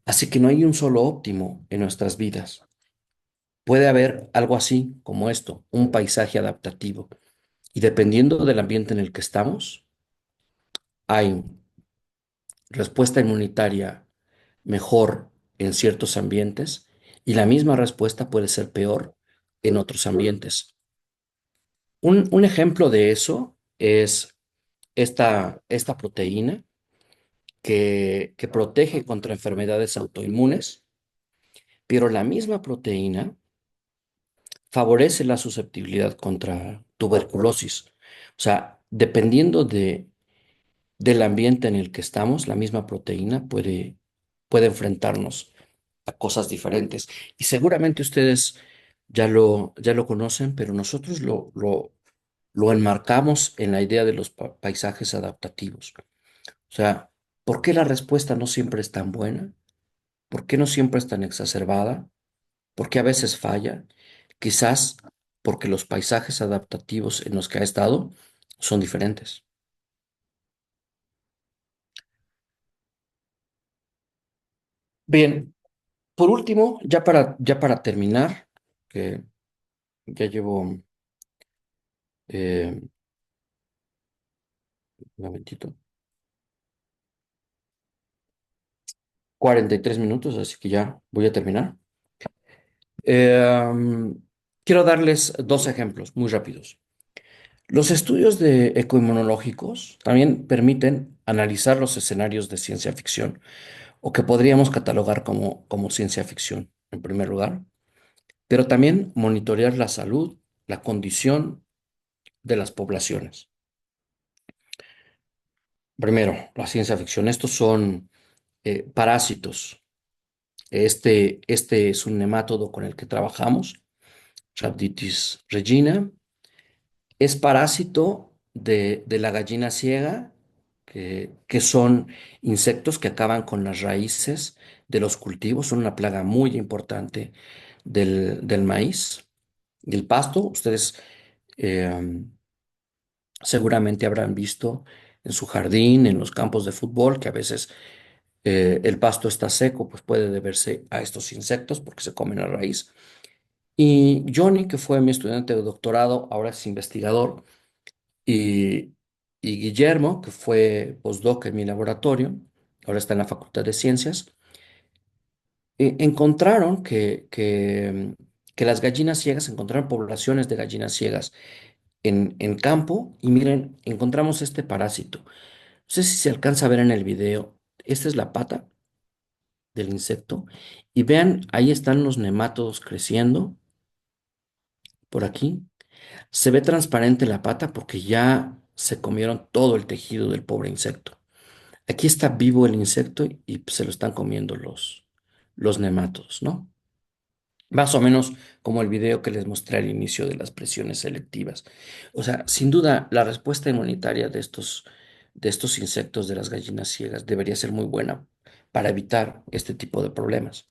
Así que no hay un solo óptimo en nuestras vidas. Puede haber algo así como esto, un paisaje adaptativo. Y dependiendo del ambiente en el que estamos, hay respuesta inmunitaria mejor en ciertos ambientes y la misma respuesta puede ser peor en otros ambientes. Un ejemplo de eso es esta proteína que protege contra enfermedades autoinmunes, pero la misma proteína favorece la susceptibilidad contra tuberculosis. O sea, dependiendo del ambiente en el que estamos, la misma proteína puede enfrentarnos a cosas diferentes. Y seguramente ustedes ya lo conocen, pero nosotros lo enmarcamos en la idea de los paisajes adaptativos. O sea, ¿por qué la respuesta no siempre es tan buena? ¿Por qué no siempre es tan exacerbada? ¿Por qué a veces falla? Quizás porque los paisajes adaptativos en los que ha estado son diferentes. Bien, por último, ya para terminar, que ya llevo un momentito, 43 minutos, así que ya voy a terminar. Quiero darles dos ejemplos muy rápidos. Los estudios de ecoinmunológicos también permiten analizar los escenarios de ciencia ficción o que podríamos catalogar como ciencia ficción, en primer lugar, pero también monitorear la salud, la condición de las poblaciones. Primero, la ciencia ficción. Estos son parásitos. Este es un nemátodo con el que trabajamos, Rhabditis regina. Es parásito de la gallina ciega, que son insectos que acaban con las raíces de los cultivos. Son una plaga muy importante del maíz, del pasto. Ustedes eh, seguramente habrán visto en su jardín, en los campos de fútbol, que a veces el pasto está seco, pues puede deberse a estos insectos porque se comen la raíz. Y Johnny, que fue mi estudiante de doctorado, ahora es investigador, y, y Guillermo, que fue postdoc en mi laboratorio, ahora está en la Facultad de Ciencias, encontraron que las gallinas ciegas, encontraron poblaciones de gallinas ciegas en campo y miren, encontramos este parásito. No sé si se alcanza a ver en el video. Esta es la pata del insecto y vean, ahí están los nemátodos creciendo por aquí. Se ve transparente la pata porque ya se comieron todo el tejido del pobre insecto. Aquí está vivo el insecto y pues, se lo están comiendo los nemátodos, ¿no? Más o menos como el video que les mostré al inicio de las presiones selectivas. O sea, sin duda, la respuesta inmunitaria de estos insectos de las gallinas ciegas debería ser muy buena para evitar este tipo de problemas.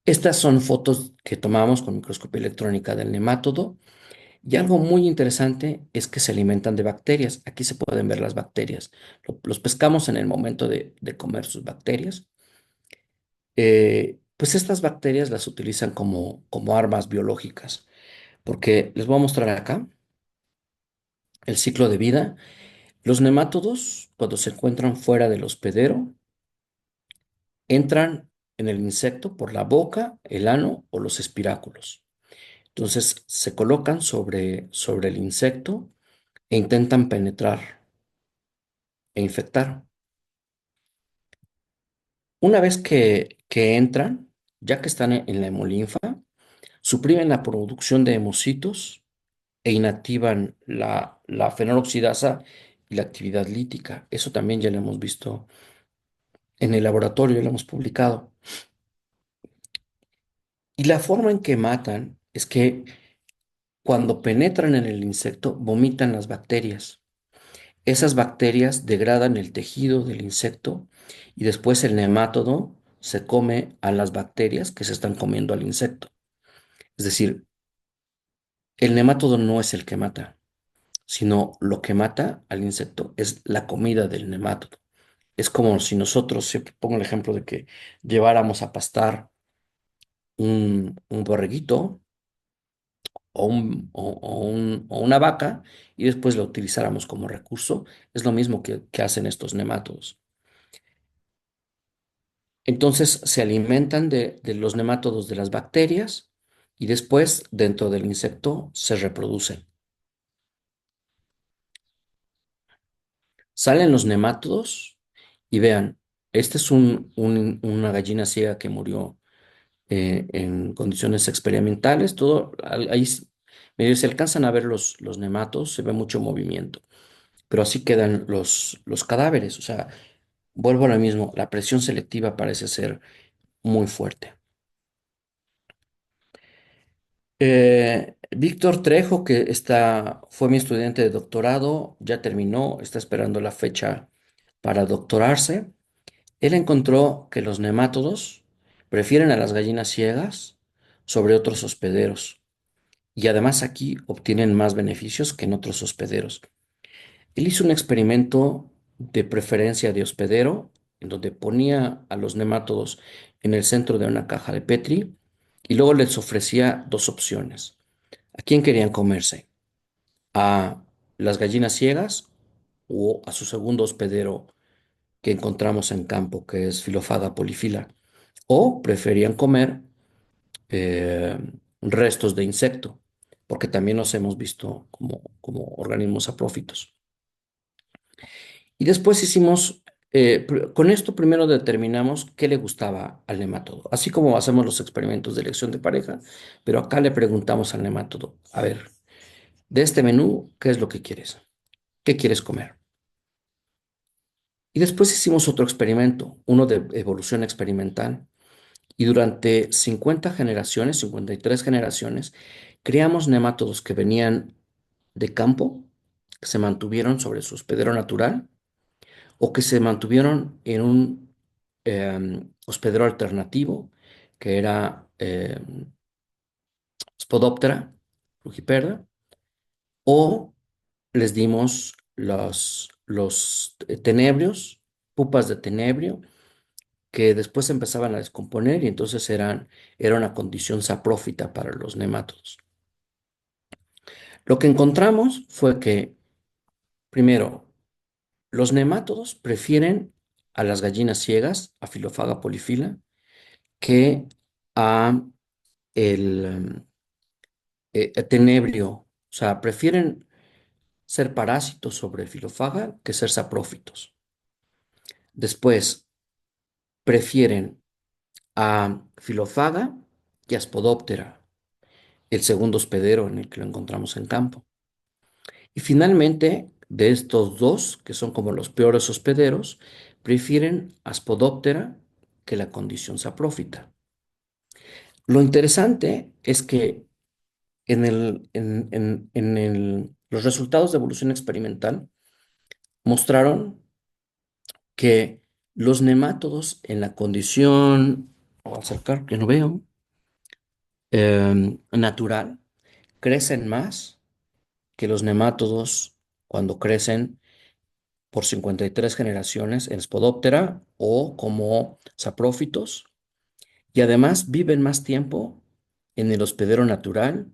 Estas son fotos que tomamos con microscopía electrónica del nemátodo y algo muy interesante es que se alimentan de bacterias. Aquí se pueden ver las bacterias. Los pescamos en el momento de comer sus bacterias. Pues estas bacterias las utilizan como armas biológicas, porque les voy a mostrar acá el ciclo de vida. Los nemátodos, cuando se encuentran fuera del hospedero, entran en el insecto por la boca, el ano o los espiráculos. Entonces se colocan sobre el insecto e intentan penetrar e infectar. Una vez que entran, ya que están en la hemolinfa, suprimen la producción de hemocitos e inactivan la fenoloxidasa y la actividad lítica. Eso también ya lo hemos visto en el laboratorio, lo hemos publicado. Y la forma en que matan es que cuando penetran en el insecto, vomitan las bacterias. Esas bacterias degradan el tejido del insecto y después el nemátodo se come a las bacterias que se están comiendo al insecto. Es decir, el nemátodo no es el que mata, sino lo que mata al insecto es la comida del nemátodo. Es como si nosotros, siempre pongo el ejemplo de que lleváramos a pastar un borreguito o una vaca y después lo utilizáramos como recurso. Es lo mismo que hacen estos nemátodos. Entonces se alimentan de los nemátodos de las bacterias y después dentro del insecto se reproducen. Salen los nemátodos y vean, esta es una gallina ciega que murió en condiciones experimentales. Todo, medio se alcanzan a ver los nemátodos, se ve mucho movimiento, pero así quedan los cadáveres. O sea, vuelvo a lo mismo, la presión selectiva parece ser muy fuerte. Víctor Trejo, fue mi estudiante de doctorado, ya terminó, está esperando la fecha para doctorarse. Él encontró que los nemátodos prefieren a las gallinas ciegas sobre otros hospederos y además aquí obtienen más beneficios que en otros hospederos. Él hizo un experimento de preferencia de hospedero en donde ponía a los nemátodos en el centro de una caja de Petri y luego les ofrecía dos opciones. ¿A quién querían comerse? ¿A las gallinas ciegas o a su segundo hospedero que encontramos en campo, que es Philofaga polyphylla? ¿O preferían comer eh, restos de insecto? Porque también los hemos visto como organismos saprófitos. Y después con esto primero determinamos qué le gustaba al nemátodo, así como hacemos los experimentos de elección de pareja, pero acá le preguntamos al nemátodo, a ver, de este menú, ¿qué es lo que quieres? ¿Qué quieres comer? Y después hicimos otro experimento, uno de evolución experimental, y durante 50 generaciones, 53 generaciones, creamos nemátodos que venían de campo, que se mantuvieron sobre su hospedero natural, o que se mantuvieron en un hospedero alternativo, que era Spodoptera frugiperda, o les dimos los tenebrios, pupas de tenebrio, que después empezaban a descomponer y entonces era una condición saprófita para los nemátodos. Lo que encontramos fue que, primero, los nemátodos prefieren a las gallinas ciegas, a Philofaga polyphylla, que a el tenebrio. O sea, prefieren ser parásitos sobre Philofaga que ser saprófitos. Después, prefieren a Philofaga y a Spodoptera, el segundo hospedero en el que lo encontramos en campo. Y finalmente, de estos dos, que son como los peores hospederos, prefieren a Spodoptera que la condición saprófita. Lo interesante es que los resultados de evolución experimental mostraron que los nemátodos en la condición, voy a acercar que no veo, natural, crecen más que los nemátodos cuando crecen por 53 generaciones en Spodoptera o como saprófitos, y además viven más tiempo en el hospedero natural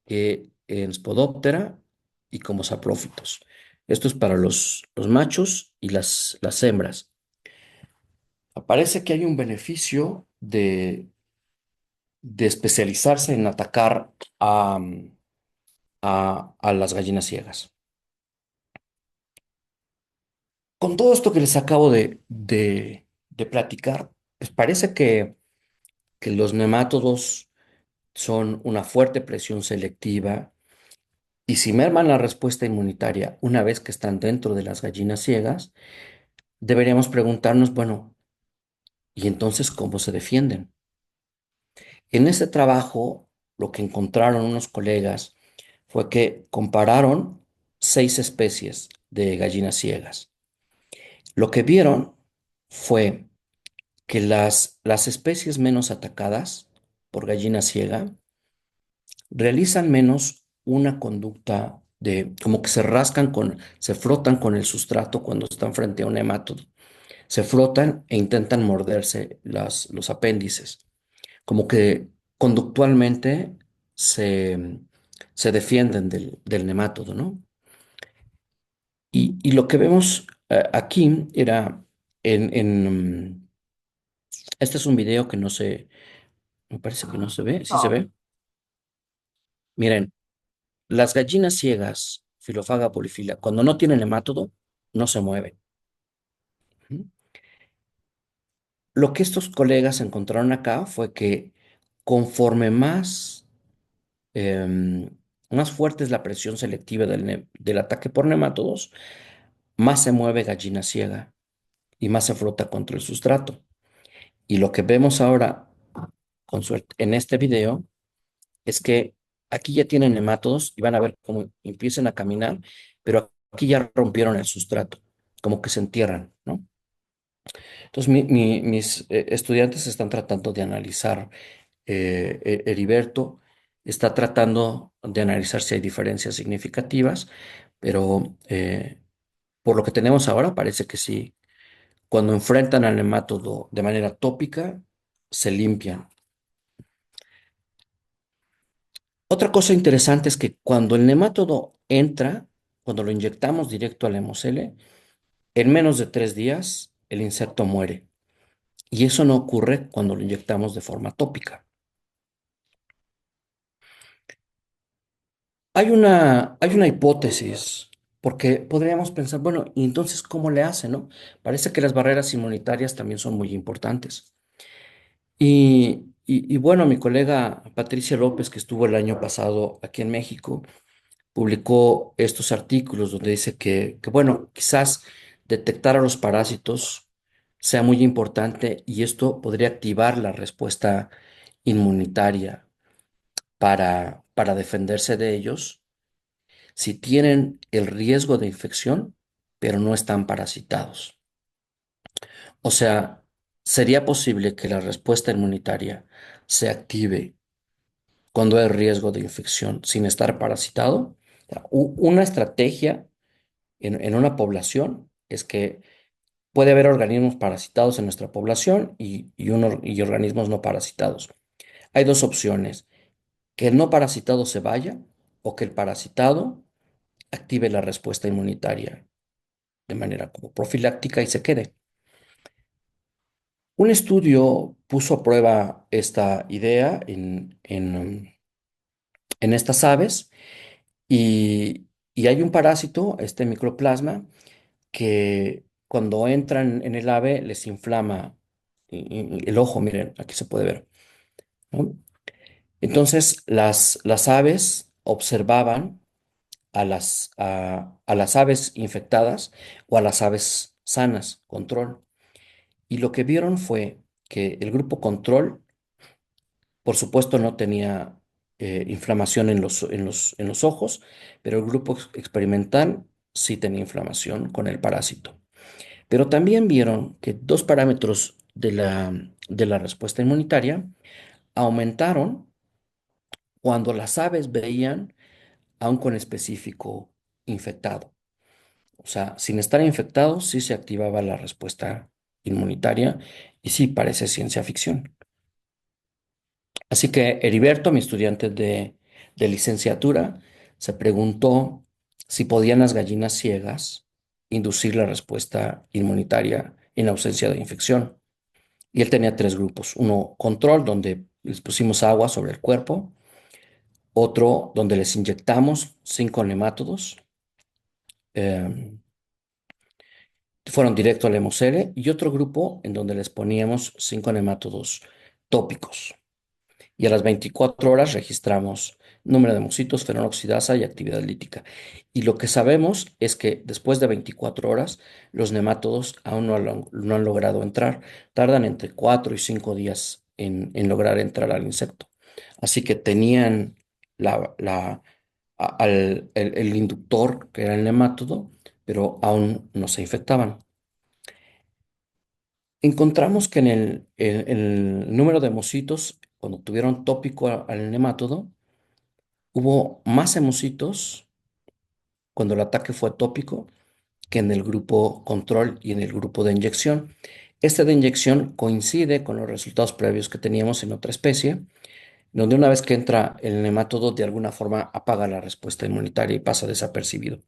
que en Spodoptera y como saprófitos. Esto es para los machos y las hembras. Parece que hay un beneficio de especializarse en atacar a las gallinas ciegas. Con todo esto que les acabo de platicar, pues parece que los nemátodos son una fuerte presión selectiva y si merman la respuesta inmunitaria una vez que están dentro de las gallinas ciegas, deberíamos preguntarnos, bueno, ¿y entonces cómo se defienden? En ese trabajo, lo que encontraron unos colegas fue que compararon 6 especies de gallinas ciegas. Lo que vieron fue que las especies menos atacadas por gallina ciega realizan menos una conducta de como que se frotan con el sustrato cuando están frente a un hemátodo. Se frotan e intentan morderse los apéndices. Como que conductualmente se, se defienden del nemátodo, ¿no? Y lo que vemos aquí era este es un video que no se, me parece que no se ve, sí se ve. Miren, las gallinas ciegas, Philofaga polyphylla, cuando no tienen hemátodo, no se mueve. ¿Mm? Lo que estos colegas encontraron acá fue que conforme más fuerte es la presión selectiva del ataque por nemátodos, más se mueve gallina ciega y más se frota contra el sustrato. Y lo que vemos ahora con suerte en este video es que aquí ya tienen nemátodos y van a ver cómo empiezan a caminar, pero aquí ya rompieron el sustrato, como que se entierran, ¿no? Entonces mis estudiantes están tratando de analizar, Heriberto está tratando de analizar si hay diferencias significativas, pero por lo que tenemos ahora parece que sí. Cuando enfrentan al nemátodo de manera tópica, se limpian. Otra cosa interesante es que cuando el nemátodo entra, cuando lo inyectamos directo al hemocele, en menos de 3 días el insecto muere. Y eso no ocurre cuando lo inyectamos de forma tópica. Hay una hipótesis, porque podríamos pensar, bueno, ¿y entonces cómo le hace, no? Parece que las barreras inmunitarias también son muy importantes. Y bueno, mi colega Patricia López, que estuvo el año pasado aquí en México, publicó estos artículos donde dice que, bueno, quizás detectar a los parásitos sea muy importante y esto podría activar la respuesta inmunitaria para defenderse de ellos si tienen el riesgo de infección, pero no están parasitados. O sea, sería posible que la respuesta inmunitaria se active cuando hay riesgo de infección sin estar parasitado. Una estrategia en una población es que puede haber organismos parasitados en nuestra población y organismos no parasitados. Hay dos opciones, que el no parasitado se vaya o que el parasitado active la respuesta inmunitaria de manera como profiláctica y se quede. Un estudio puso a prueba esta idea en estas aves y hay un parásito, este microplasma, que cuando entran en el ave les inflama el ojo, miren, aquí se puede ver, ¿no? Entonces las aves observaban a las aves infectadas o a las aves sanas, control. Y lo que vieron fue que el grupo control, por supuesto, no tenía inflamación en los ojos, pero el grupo experimental sí tenía inflamación con el parásito. Pero también vieron que dos parámetros de la respuesta inmunitaria aumentaron cuando las aves veían a un conespecífico infectado. O sea, sin estar infectados, sí se activaba la respuesta inmunitaria y sí parece ciencia ficción. Así que Heriberto, mi estudiante de licenciatura, se preguntó si podían las gallinas ciegas inducir la respuesta inmunitaria en ausencia de infección. Y él tenía tres grupos. Uno, control, donde les pusimos agua sobre el cuerpo. Otro, donde les inyectamos 5 nemátodos. em, Fueron directo al hemocele. Y otro grupo en donde les poníamos 5 nemátodos tópicos. Y a las 24 horas registramos número de mocitos, fenonoxidasa y actividad lítica. Y lo que sabemos es que después de 24 horas, los nemátodos aún no han logrado entrar. Tardan entre 4 y 5 días en lograr entrar al insecto. Así que tenían el inductor, que era el nemátodo, pero aún no se infectaban. Encontramos que en el número de mocitos, cuando tuvieron tópico al nemátodo, hubo más hemocitos cuando el ataque fue tópico que en el grupo control y en el grupo de inyección. Este de inyección coincide con los resultados previos que teníamos en otra especie, donde una vez que entra el nemátodo, de alguna forma apaga la respuesta inmunitaria y pasa desapercibido.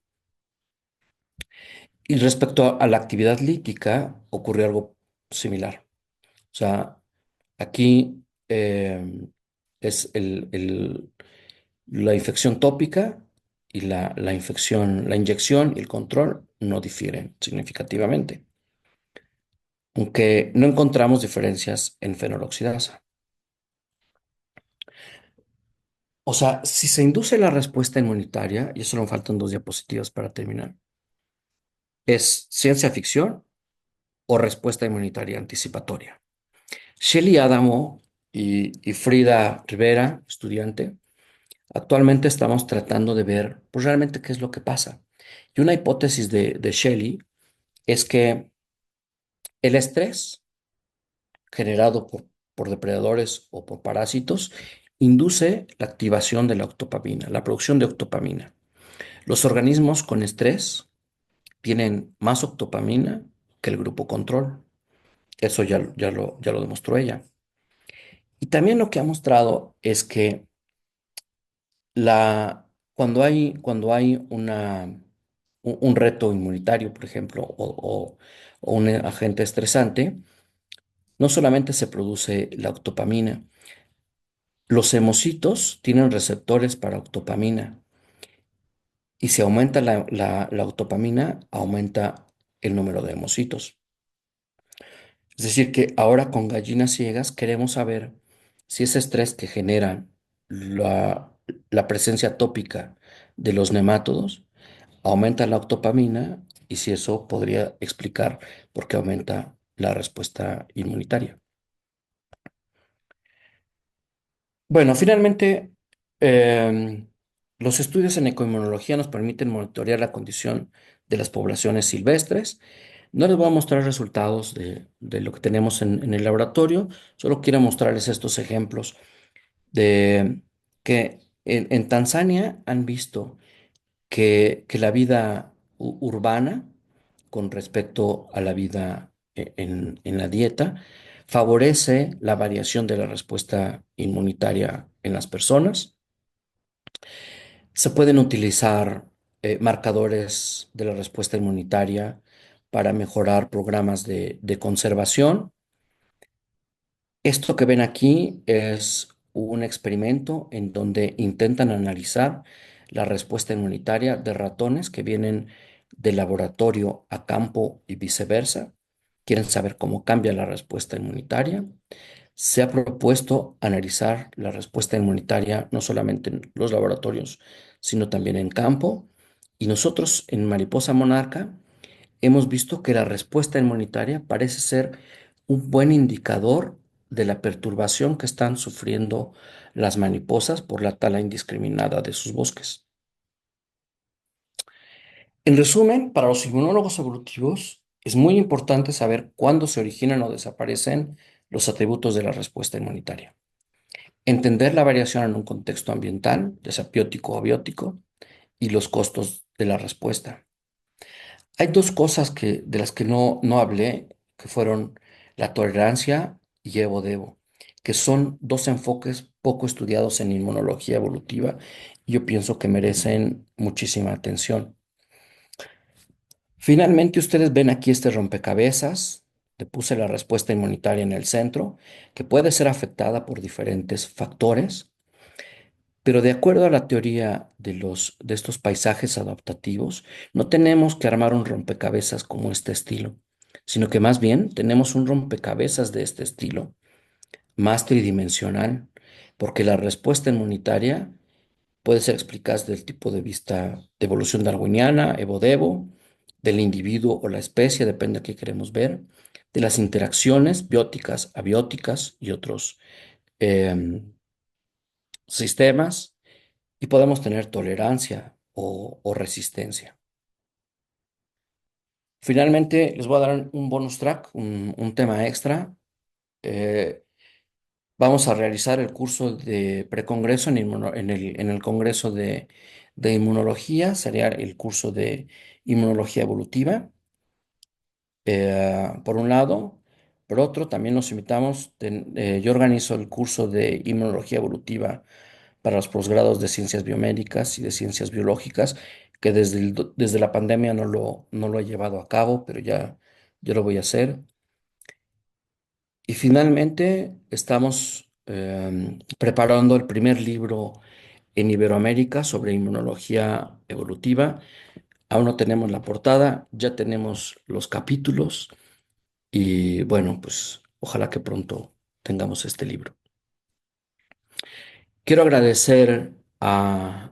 Y respecto a la actividad lítica, ocurrió algo similar. O sea, aquí es la infección tópica y la infección, la inyección y el control no difieren significativamente, aunque no encontramos diferencias en fenoloxidasa. O sea, si se induce la respuesta inmunitaria, y solo me faltan 2 diapositivas para terminar, ¿es ciencia ficción o respuesta inmunitaria anticipatoria? Shelley Adamo y Frida Rivera, estudiante, actualmente estamos tratando de ver pues, realmente qué es lo que pasa. Y una hipótesis de Shelley es que el estrés generado por depredadores o por parásitos induce la activación de la octopamina, la producción de octopamina. Los organismos con estrés tienen más octopamina que el grupo control. Eso ya lo demostró ella. Y también lo que ha mostrado es que cuando hay un reto inmunitario, por ejemplo, o un agente estresante, no solamente se produce la octopamina, los hemocitos tienen receptores para octopamina y si aumenta la octopamina, aumenta el número de hemocitos. Es decir, que ahora con gallinas ciegas queremos saber si ese estrés que genera la, la presencia tópica de los nemátodos aumenta la octopamina y si eso podría explicar por qué aumenta la respuesta inmunitaria. Bueno, finalmente, em, los estudios en ecoinmunología nos permiten monitorear la condición de las poblaciones silvestres. No les voy a mostrar resultados de lo que tenemos en el laboratorio, solo quiero mostrarles estos ejemplos de que en Tanzania han visto que la vida urbana con respecto a la vida en la dieta favorece la variación de la respuesta inmunitaria en las personas. Se pueden utilizar marcadores de la respuesta inmunitaria para mejorar programas de conservación. Esto que ven aquí es un experimento en donde intentan analizar la respuesta inmunitaria de ratones que vienen del laboratorio a campo y viceversa. Quieren saber cómo cambia la respuesta inmunitaria. Se ha propuesto analizar la respuesta inmunitaria no solamente en los laboratorios, sino también en campo. Y nosotros en Mariposa Monarca hemos visto que la respuesta inmunitaria parece ser un buen indicador de la perturbación que están sufriendo las mariposas por la tala indiscriminada de sus bosques. En resumen, para los inmunólogos evolutivos es muy importante saber cuándo se originan o desaparecen los atributos de la respuesta inmunitaria. Entender la variación en un contexto ambiental, ya sea biótico o abiótico, y los costos de la respuesta. Hay 2 cosas de las que no hablé, que fueron la tolerancia y Evo-Devo, que son 2 enfoques poco estudiados en inmunología evolutiva y yo pienso que merecen muchísima atención. Finalmente, ustedes ven aquí este rompecabezas. Le puse la respuesta inmunitaria en el centro, que puede ser afectada por diferentes factores. Pero de acuerdo a la teoría de estos paisajes adaptativos, no tenemos que armar un rompecabezas como este estilo, sino que más bien tenemos un rompecabezas de este estilo, más tridimensional, porque la respuesta inmunitaria puede ser explicada desde el tipo de vista de evolución darwiniana, evo-devo, del individuo o la especie, depende de qué queremos ver, de las interacciones bióticas, abióticas y otros em, sistemas y podemos tener tolerancia o resistencia. Finalmente, les voy a dar un bonus track, un tema extra. Eh, Vamos a realizar el curso de precongreso en el Congreso de Inmunología. Sería el curso de Inmunología Evolutiva, por un lado. Por otro, también nos invitamos, yo organizo el curso de Inmunología Evolutiva para los posgrados de ciencias biomédicas y de ciencias biológicas, que desde la pandemia no lo he llevado a cabo, pero ya yo lo voy a hacer. Y finalmente estamos preparando el primer libro en Iberoamérica sobre inmunología evolutiva. Aún no tenemos la portada, ya tenemos los capítulos y bueno, pues ojalá que pronto tengamos este libro. Quiero agradecer a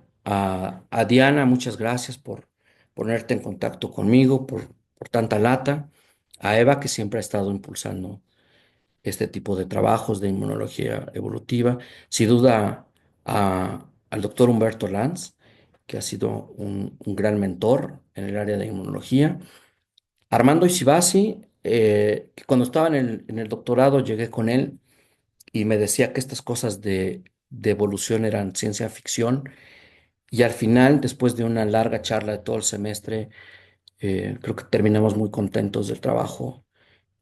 Diana, muchas gracias por ponerte en contacto conmigo, por tanta lata, a Eva, que siempre ha estado impulsando este tipo de trabajos de inmunología evolutiva, sin duda al doctor Humberto Lanz, que ha sido un gran mentor en el área de inmunología. Armando Isibasi, que cuando estaba en el doctorado llegué con él y me decía que estas cosas de evolución eran ciencia ficción y al final, después de una larga charla de todo el semestre, creo que terminamos muy contentos del trabajo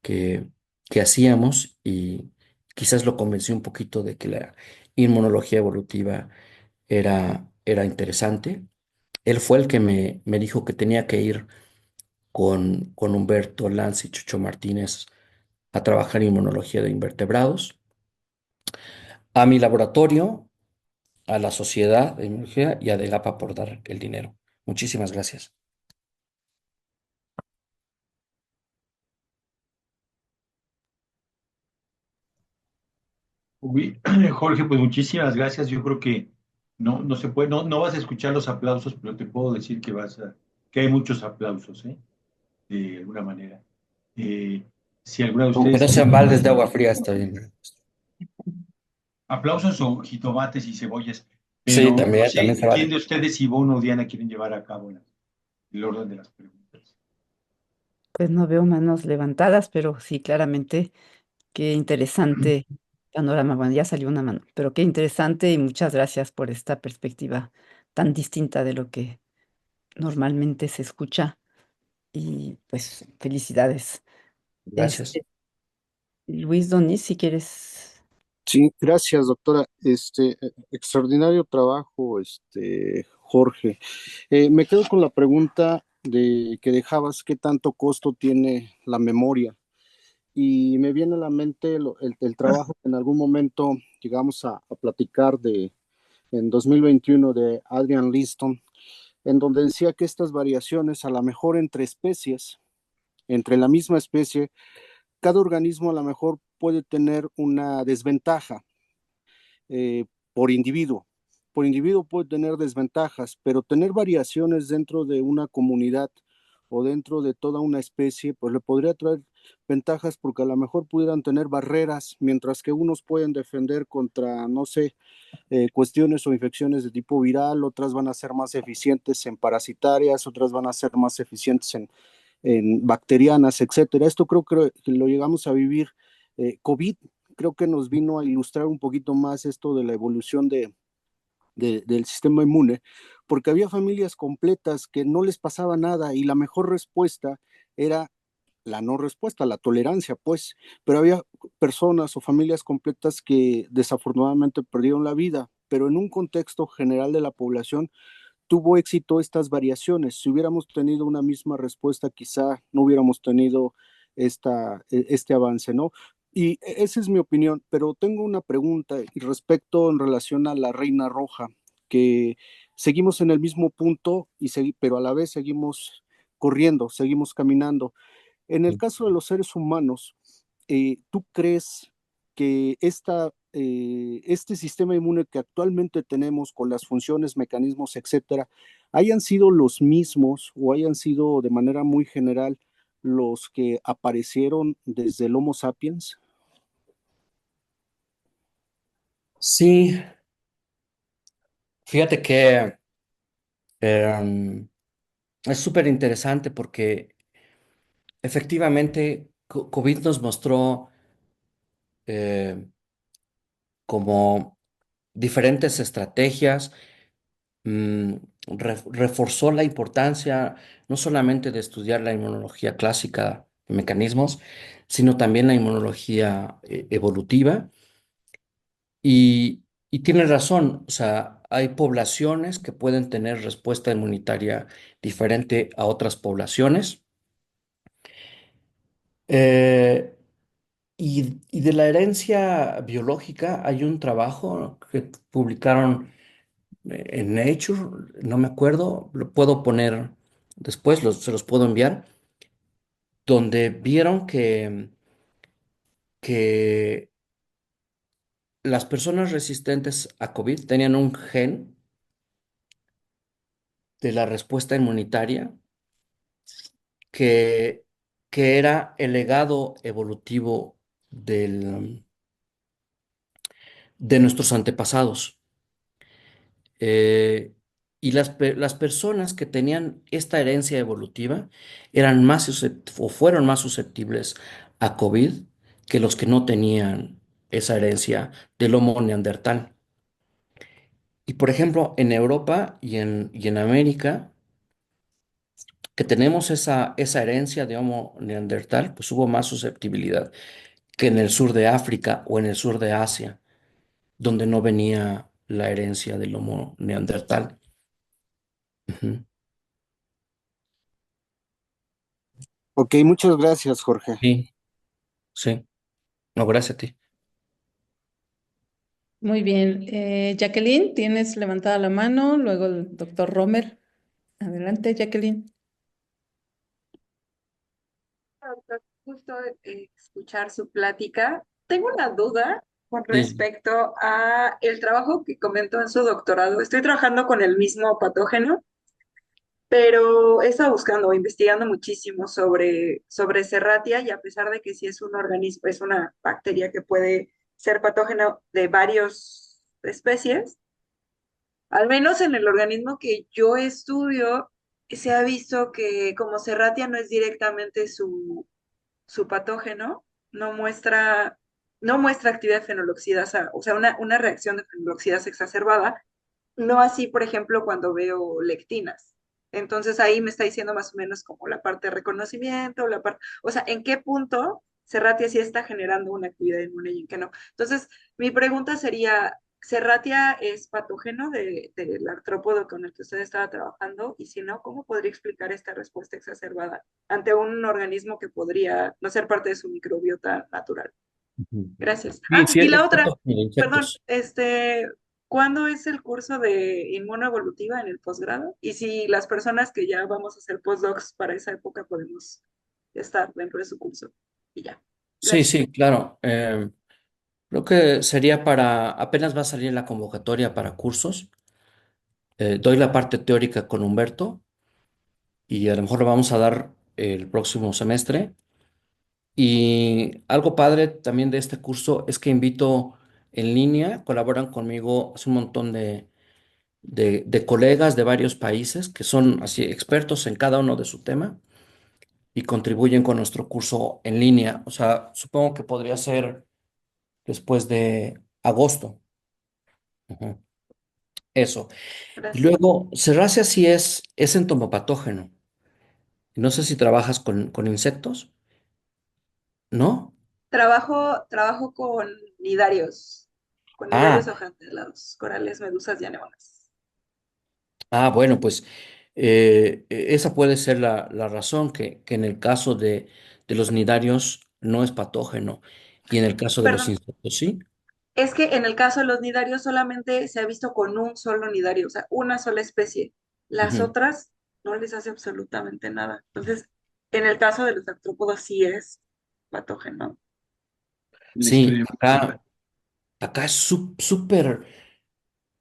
que, que hacíamos y quizás lo convencí un poquito de que la inmunología evolutiva era interesante. Él fue el que me dijo que tenía que ir con Humberto Lanz y Chucho Martínez a trabajar en inmunología de invertebrados, a mi laboratorio, a la Sociedad de Inmunología y a Delapa por dar el dinero. Muchísimas gracias. Uy, Jorge, pues muchísimas gracias. Yo creo que no se puede, no vas a escuchar los aplausos, pero te puedo decir que hay muchos aplausos, ¿eh? De alguna manera. Eh, si alguna de Aunque ustedes no sean quiere baldes de agua fría, está bien. aplausos o jitomates y cebollas, Sí, pero no también sé se quién vale. de ustedes, Ivonne o Diana, quieren llevar a cabo el orden de las preguntas. Pues no veo manos levantadas, pero sí, claramente, qué interesante panorama. Bueno, ya salió una mano, pero qué interesante y muchas gracias por esta perspectiva tan distinta de lo que normalmente se escucha. Y pues felicidades. Gracias. Este, Luis Donis, si quieres. Sí, gracias, doctora. Extraordinario trabajo, Jorge. Me quedo con la pregunta de que dejabas, ¿qué tanto costo tiene la memoria? Y me viene a la mente el trabajo que en algún momento llegamos a platicar en 2021 de Adrian Liston, en donde decía que estas variaciones, a lo mejor entre especies, entre la misma especie, cada organismo a lo mejor puede tener una desventaja eh, por individuo. Por individuo puede tener desventajas, pero tener variaciones dentro de una comunidad o dentro de toda una especie, pues le podría traer ventajas porque a lo mejor pudieran tener barreras, mientras que unos pueden defender contra, no sé, cuestiones o infecciones de tipo viral, otras van a ser más eficientes en parasitarias, otras van a ser más eficientes en bacterianas, etcétera. Esto creo que lo llegamos a vivir. COVID creo que nos vino a ilustrar un poquito más esto de la evolución del sistema inmune, porque había familias completas que no les pasaba nada y la mejor respuesta era la no respuesta, la tolerancia, pues, pero había personas o familias completas que desafortunadamente perdieron la vida, pero en un contexto general de la población tuvo éxito estas variaciones. Si hubiéramos tenido una misma respuesta, quizá no hubiéramos tenido este avance, ¿no? Y esa es mi opinión, pero tengo una pregunta y respecto en relación a la reina roja, que seguimos en el mismo punto, pero a la vez seguimos corriendo, seguimos caminando. En el caso de los seres humanos, ¿tú crees que este sistema inmune que actualmente tenemos con las funciones, mecanismos, etcétera, hayan sido los mismos o hayan sido de manera muy general los que aparecieron desde el Homo sapiens? Sí, fíjate que em, es súper interesante porque efectivamente COVID nos mostró eh, como diferentes estrategias, mm, reforzó la importancia no solamente de estudiar la inmunología clásica de mecanismos, sino también la inmunología evolutiva. Y tienes razón, o sea, hay poblaciones que pueden tener respuesta inmunitaria diferente a otras poblaciones. Eh, y de la herencia biológica hay un trabajo que publicaron en Nature, no me acuerdo, lo puedo poner después, se los puedo enviar, donde vieron que las personas resistentes a COVID tenían un gen de la respuesta inmunitaria que, que era el legado evolutivo de nuestros antepasados. Eh, y las personas que tenían esta herencia evolutiva eran o fueron más susceptibles a COVID que los que no tenían esa herencia del Homo neandertal. Y por ejemplo, en Europa y en América, que tenemos esa herencia de Homo neandertal, pues hubo más susceptibilidad que en el sur de África o en el sur de Asia, donde no venía la herencia del Homo neandertal. Ujú. Ok, muchas gracias, Jorge. Sí, sí. No, gracias a ti. Muy bien. Jacqueline, tienes levantada la mano, luego el doctor Romer. Adelante, Jacqueline. Doctor, justo escuchar su plática. Tengo una duda con Sí, respecto a el trabajo que comentó en su doctorado. Estoy trabajando con el mismo patógeno, pero he estado buscando o investigando muchísimo sobre Serratia y a pesar de que sí es un organismo, es una bacteria que puede ser patógeno de varias especies, al menos en el organismo que yo estudio, se ha visto que como Serratia no es directamente su patógeno, no muestra actividad fenoloxidasa, o sea, una reacción de fenoloxidasa exacerbada, no así, por ejemplo, cuando veo lectinas. Entonces ahí me está diciendo más o menos como la parte de reconocimiento, o sea, en qué punto Serratia sí está generando una actividad inmune y en qué no. Entonces, mi pregunta sería, ¿Serratia es patógeno del artrópodo con el que usted estaba trabajando? Y si no, ¿cómo podría explicar esta respuesta exacerbada ante un organismo que podría no ser parte de su microbiota natural? ujú. Gracias. Sí, sí, Y la es otra, patógeno de perdón, insectos. ¿cuándo es el curso de inmunoevolutiva en el posgrado? Y si las personas que ya vamos a hacer postdocs para esa época podemos estar dentro de su curso. Y ya. Sí, Gracias. sí, claro. Creo que sería apenas va a salir la convocatoria para cursos. Doy la parte teórica con Humberto y a lo mejor lo vamos a dar el próximo semestre. Y algo padre también de este curso es que invito en línea, colaboran conmigo, es un montón de colegas de varios países que son así expertos en cada uno de su tema y contribuyen con nuestro curso en línea. O sea, supongo que podría ser después de agosto. Ujú. Eso. Y Gracias. luego, Serracia sí es entomopatógeno. No sé si trabajas con insectos, ¿no? Trabajo con Ah, nidarios hojaldelados, corales, medusas y anémonas. bueno, pues esa puede ser la razón que en el caso de los nidarios no es patógeno y en el caso de los Perdón, insectos sí. es que en el caso de los nidarios solamente se ha visto con un solo nidario, o sea, una sola especie. Las Ujú. otras no les hace absolutamente nada. Entonces, en el caso de los artrópodos sí es patógeno. Una Sí, historia muy acá es súper,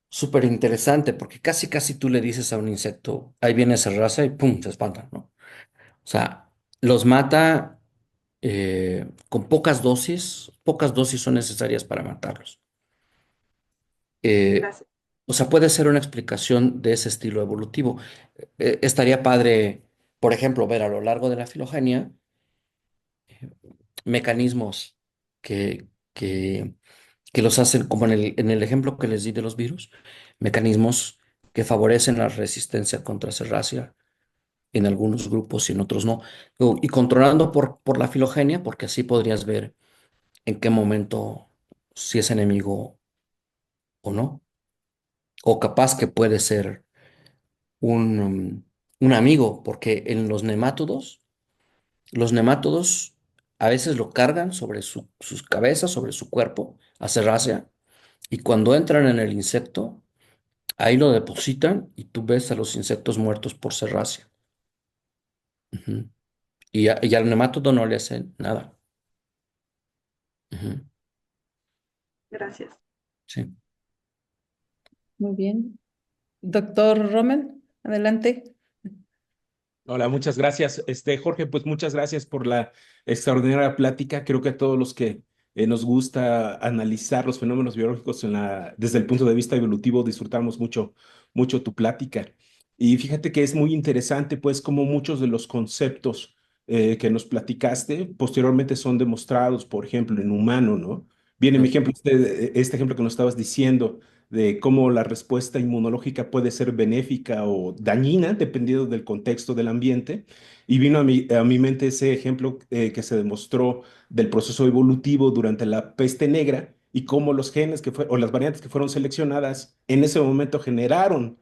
súper interesante porque casi tú le dices a un insecto, ahí viene esa raza y pum, se espanta, ¿no? O sea, los mata con pocas dosis son necesarias para matarlos. Eh, Gracias. o sea, puede ser una explicación de ese estilo evolutivo. Estaría padre, por ejemplo, ver a lo largo de la filogenia mecanismos que, que, que los hacen, como en el ejemplo que les di de los virus, mecanismos que favorecen la resistencia contra Serracia en algunos grupos y en otros no. Y controlando por la filogenia, porque así podrías ver en qué momento si es enemigo o no. O capaz que puede ser un amigo, porque en los nemátodos a veces lo cargan sobre sus cabezas, sobre su cuerpo, a Serracia, y cuando entran en el insecto, Ahí lo depositan y tú ves a los insectos muertos por serracia. Ujú. Y al nematodo no le hacen nada. Ujú. Gracias. Sí. Muy bien. Doctor Rommel, adelante. Hola, muchas gracias. Jorge, pues muchas gracias por la extraordinaria plática. Creo que a todos los que nos gusta analizar los fenómenos biológicos desde el punto de vista evolutivo, disfrutamos mucho tu plática. Y fíjate que es muy interesante, pues, cómo muchos de los conceptos que nos platicaste posteriormente son demostrados, por ejemplo, en humano, ¿no? Viene mi Ujú. ejemplo, este ejemplo que nos estabas diciendo de cómo la respuesta inmunológica puede ser benéfica o dañina, dependiendo del contexto del ambiente. Y vino a mi mente ese ejemplo que se demostró del proceso evolutivo durante la peste negra y cómo los genes o las variantes que fueron seleccionadas en ese momento generaron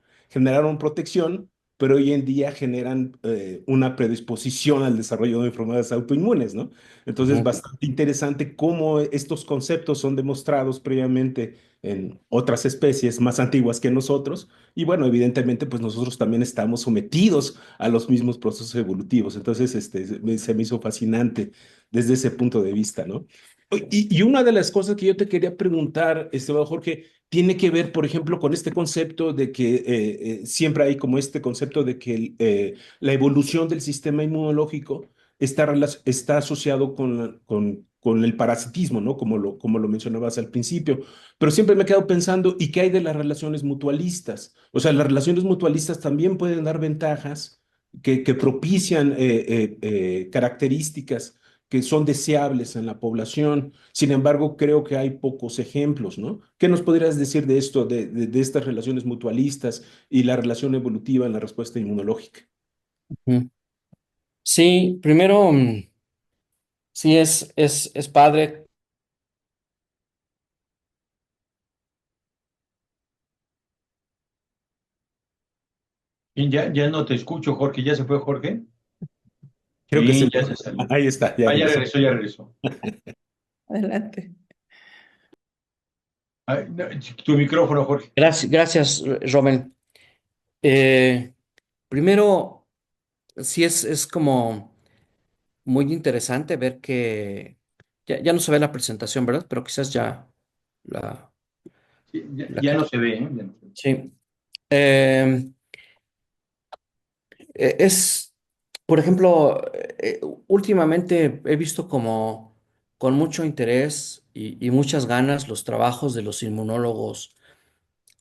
protección, pero hoy en día generan una predisposición al desarrollo de enfermedades autoinmunes, ¿no? Entonces, Ujú. bastante interesante cómo estos conceptos son demostrados previamente en otras especies más antiguas que nosotros. Y bueno, evidentemente, pues nosotros también estamos sometidos a los mismos procesos evolutivos. Entonces, se me hizo fascinante desde ese punto de vista, ¿no? Y una de las cosas que yo te quería preguntar, estimado Jorge, tiene que ver, por ejemplo, con este concepto de que siempre hay como este concepto de que la evolución del sistema inmunológico está asociado con el parasitismo, ¿no? Como lo mencionabas al principio. Pero siempre me he quedado pensando, ¿y qué hay de las relaciones mutualistas? O sea, las relaciones mutualistas también pueden dar ventajas que propician características que son deseables en la población. Sin embargo, creo que hay pocos ejemplos, ¿no? ¿Qué nos podrías decir de esto, de estas relaciones mutualistas y la relación evolutiva en la respuesta inmunológica? Ujú. Sí, primero, sí es padre. Bien, ya no te escucho, Jorge. ¿Ya se fue Jorge? Creo que Sí, se... ya se salió. Ahí está, ya Ah, ya regresó. regresó, ya regresó. Adelante. Ah, no, tu micrófono, Jorge. Gracias, Rommel. Eh, Primero, sí es como muy interesante ver que ya no se ve la presentación, ¿verdad? Pero quizás ya la, Sí, ya, la ya no quito. se ve, ¿eh? Ya no se ve. Sí. Eh, es, por ejemplo, últimamente he visto como con mucho interés y muchas ganas los trabajos de los inmunólogos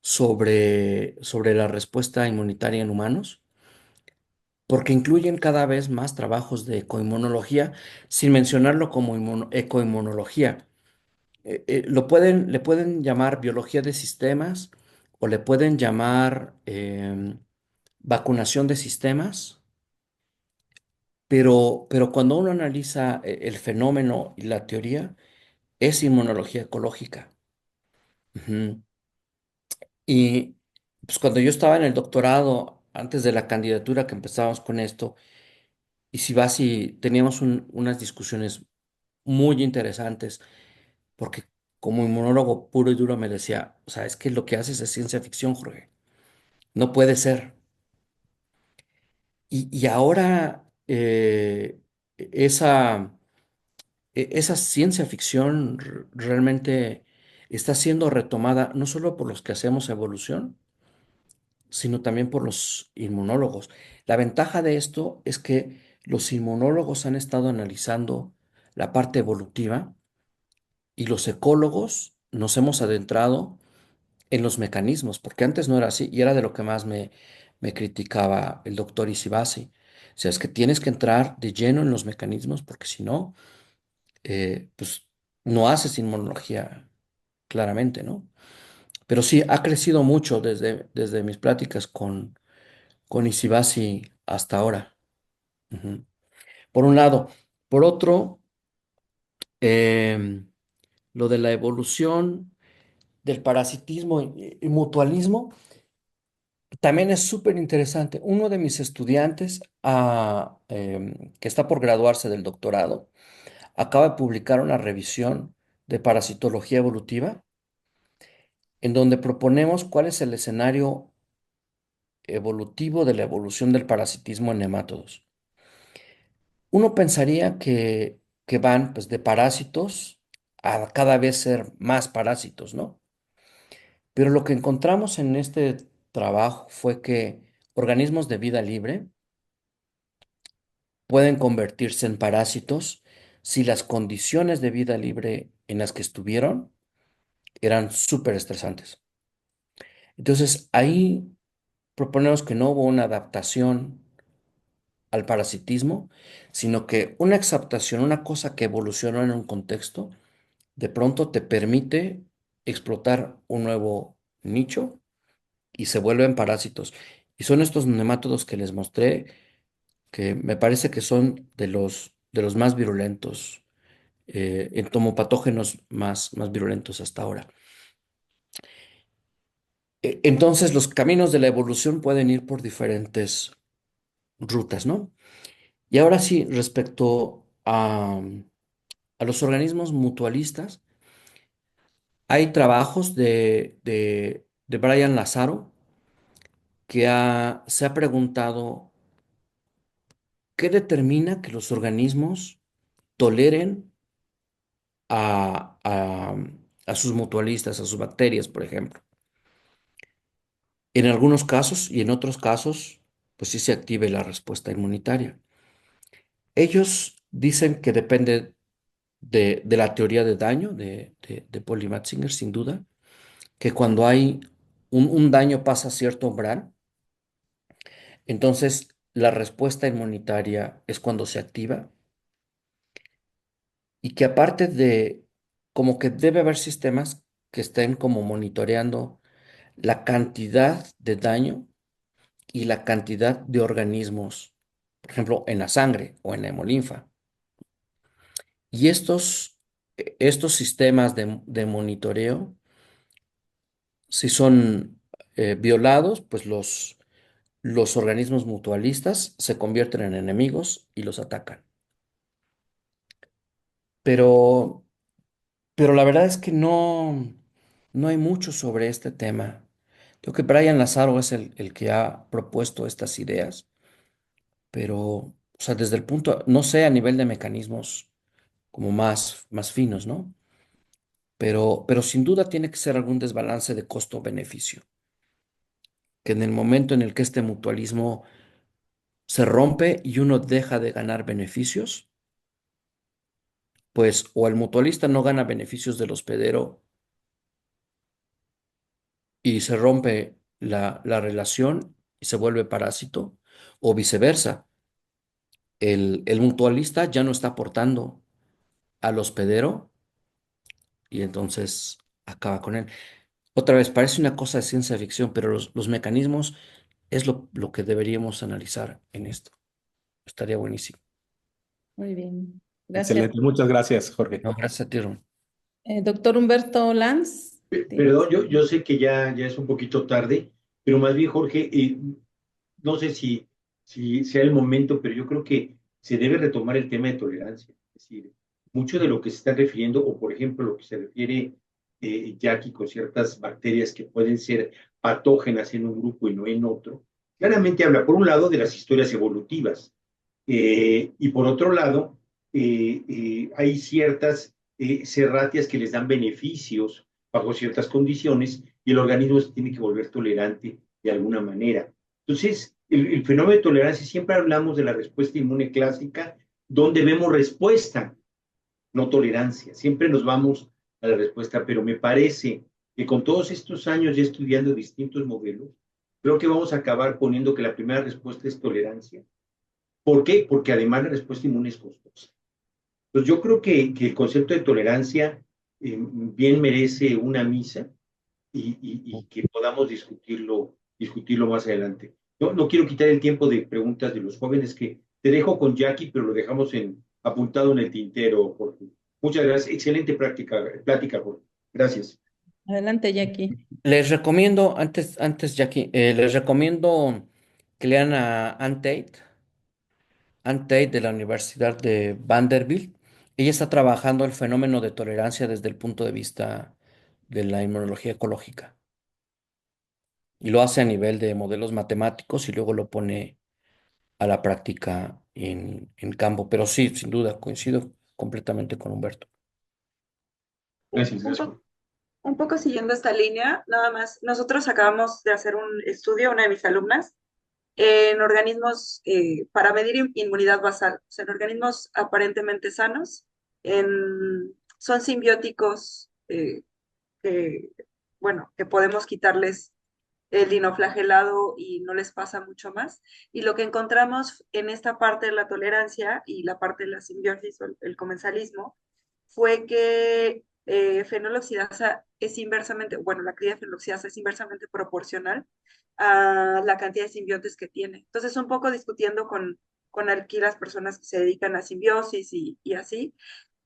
sobre la respuesta inmunitaria en humanos, porque incluyen cada vez más trabajos de ecoinmunología, sin mencionarlo como ecoinmunología. Le pueden llamar biología de sistemas o le pueden llamar vacunación de sistemas, pero cuando uno analiza el fenómeno y la teoría, es inmunología ecológica. Ujú. Y pues cuando yo estaba en el doctorado, antes de la candidatura que empezábamos con esto, y si vas y teníamos unas discusiones muy interesantes, porque como inmunólogo puro y duro me decía, o sea, es que lo que haces es ciencia ficción, Jorge. No puede ser. Y ahora esa, esa ciencia ficción realmente está siendo retomada no solo por los que hacemos evolución, sino también por los inmunólogos. La ventaja de esto es que los inmunólogos han estado analizando la parte evolutiva y los ecólogos nos hemos adentrado en los mecanismos, porque antes no era así y era de lo que más me criticaba el doctor Isibasi. O sea, es que tienes que entrar de lleno en los mecanismos porque si no, pues no haces inmunología claramente, ¿no? Pero sí, ha crecido mucho desde mis pláticas con Isibasi hasta ahora. Ujú. Por un lado. Por otro, em, lo de la evolución del parasitismo y mutualismo también es súper interesante. Uno de mis estudiantes, que está por graduarse del doctorado, acaba de publicar una revisión de parasitología evolutiva en donde proponemos cuál es el escenario evolutivo de la evolución del parasitismo en nemátodos. Uno pensaría que van pues, de parásitos a cada vez ser más parásitos, ¿no? Pero lo que encontramos en este trabajo fue que organismos de vida libre pueden convertirse en parásitos si las condiciones de vida libre en las que estuvieron eran súper estresantes. Entonces, ahí proponemos que no hubo una adaptación al parasitismo, sino que una exaptación, una cosa que evolucionó en un contexto, de pronto te permite explotar un nuevo nicho y se vuelven parásitos. Y son estos nemátodos que les mostré, que me parece que son de los más virulentos, entomopatógenos más virulentos hasta ahora. Entonces, los caminos de la evolución pueden ir por diferentes rutas, ¿no? Y ahora sí, respecto a los organismos mutualistas, hay trabajos de Brian Lazaro que se ha preguntado qué determina que los organismos toleren a sus mutualistas, a sus bacterias, por ejemplo. En algunos casos y en otros casos, pues sí se active la respuesta inmunitaria. Ellos dicen que depende de la teoría de daño de Paul y Matzinger, sin duda, que cuando hay un daño pasa cierto umbral, entonces la respuesta inmunitaria es cuando se activa y que aparte de, como que debe haber sistemas que estén como monitoreando la cantidad de daño y la cantidad de organismos, por ejemplo, en la sangre o en la hemolinfa. Y estos sistemas de monitoreo, si son violados, pues los organismos mutualistas se convierten en enemigos y los atacan. Pero, pero la verdad es que no hay mucho sobre este tema. Creo que Brian Lazaro es el que ha propuesto estas ideas, pero, o sea, desde el punto, no sé, a nivel de mecanismos como más finos, ¿no? Pero sin duda tiene que ser algún desbalance de costo-beneficio, que en el momento en el que este mutualismo se rompe y uno deja de ganar beneficios, pues o el mutualista no gana beneficios del hospedero y se rompe la relación y se vuelve parásito, o viceversa, el mutualista ya no está aportando al hospedero y entonces acaba con él. Otra vez, parece una cosa de ciencia ficción, pero los mecanismos es lo que deberíamos analizar en esto. Estaría buenísimo. Muy bien. Gracias. Excelente, muchas gracias, Jorge. No, gracias a ti, Ron. Doctor Humberto Lanz. Perdón, yo sé que ya es un poquito tarde, pero más bien, Jorge, no sé si sea el momento, pero yo creo que se debe retomar el tema de tolerancia. Es decir, mucho de lo que se está refiriendo, o por ejemplo, lo que se refiere Jackie con ciertas bacterias que pueden ser patógenas en un grupo y no en otro, claramente habla, por un lado, de las historias evolutivas, y por otro lado, hay ciertas serratias que les dan beneficios bajo ciertas condiciones y el organismo se tiene que volver tolerante de alguna manera. Entonces, el fenómeno de tolerancia, siempre hablamos de la respuesta inmune clásica, donde vemos respuesta, no tolerancia. Siempre nos vamos a la respuesta, pero me parece que con todos estos años ya estudiando distintos modelos, creo que vamos a acabar poniendo que la primera respuesta es tolerancia. ¿Por qué? Porque además la respuesta inmune es costosa. Entonces yo creo que el concepto de tolerancia bien merece una misa y que podamos discutirlo más adelante. No quiero quitar el tiempo de preguntas de los jóvenes que te dejo con Jackie, pero lo dejamos apuntado en el tintero, Jorge. Muchas gracias. Excelente plática, Jorge. Gracias. Adelante, Jackie. Les recomiendo, Jackie, les recomiendo que lean a Ann Tate de la Universidad de Vanderbilt. Ella está trabajando el fenómeno de tolerancia desde el punto de vista de la inmunología ecológica. y lo hace a nivel de modelos matemáticos y luego lo pone a la práctica en campo. Pero sí, sin duda, coincido completamente con Humberto. Gracias, Un gracias. poco, un poco siguiendo esta línea, nada más, nosotros acabamos de hacer un estudio, una de mis alumnas, en organismos para medir inmunidad basal, o sea, en organismos aparentemente sanos, son simbióticos que, bueno, que podemos quitarles el dinoflagelado y no les pasa mucho más. Y lo que encontramos en esta parte de la tolerancia y la parte de la simbiosis o el comensalismo fue que fenoloxidasa es inversamente, bueno, la cría de fenoloxidasa es inversamente proporcional a la cantidad de simbiontes que tiene. Entonces, un poco discutiendo con aquí las personas que se dedican a simbiosis y así,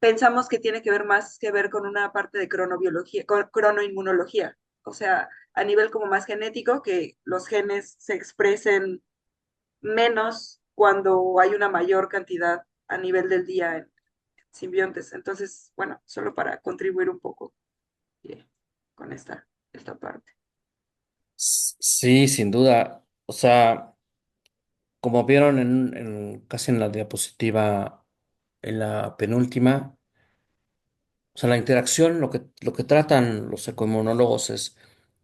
pensamos que tiene que ver más que ver con una parte de cronobiología, cronoinmunología, o sea, a nivel como más genético, que los genes se expresen menos cuando hay una mayor cantidad a nivel del día en simbiontes. Entonces, bueno, solo para contribuir un poco con esta parte. Sí, sin duda. O sea, como vieron casi en la diapositiva, en la penúltima, o sea, la interacción, lo que tratan los ecoinmunólogos es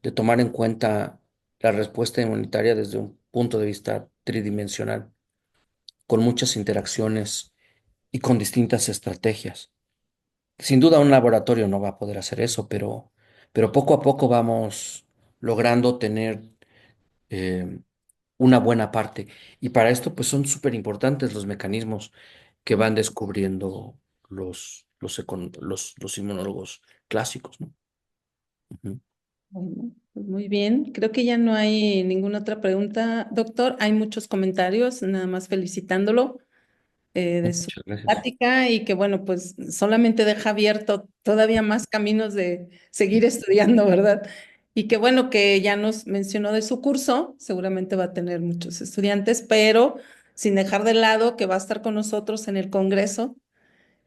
de tomar en cuenta la respuesta inmunitaria desde un punto de vista tridimensional, con muchas interacciones y con distintas estrategias. Sin duda un laboratorio no va a poder hacer eso, pero poco a poco vamos logrando tener eh, una buena parte. Y para esto, pues son súper importantes los mecanismos que van descubriendo los inmunólogos clásicos, ¿no? Ujú. Bueno, pues muy bien. Creo que ya no hay ninguna otra pregunta, doctor. Hay muchos comentarios, nada más felicitándolo de su Muchas gracias. plática y que, bueno, pues solamente deja abierto todavía más caminos de seguir estudiando, ¿verdad? Y que, bueno, que ya nos mencionó de su curso, seguramente va a tener muchos estudiantes, pero sin dejar de lado que va a estar con nosotros en el Congreso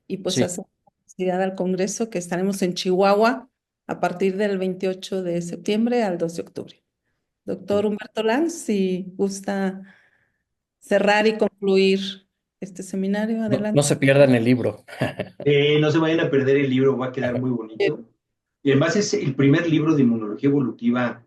y pues Sí, hacer publicidad al Congreso, que estaremos en Chihuahua a partir del 28 de septiembre al 2 de octubre. Doctor Humberto Lanz, si gusta cerrar y concluir este seminario, no, no adelante. se pierdan el libro. No se vayan a perder el libro, va a quedar muy bonito. Y además es el primer libro de inmunología evolutiva,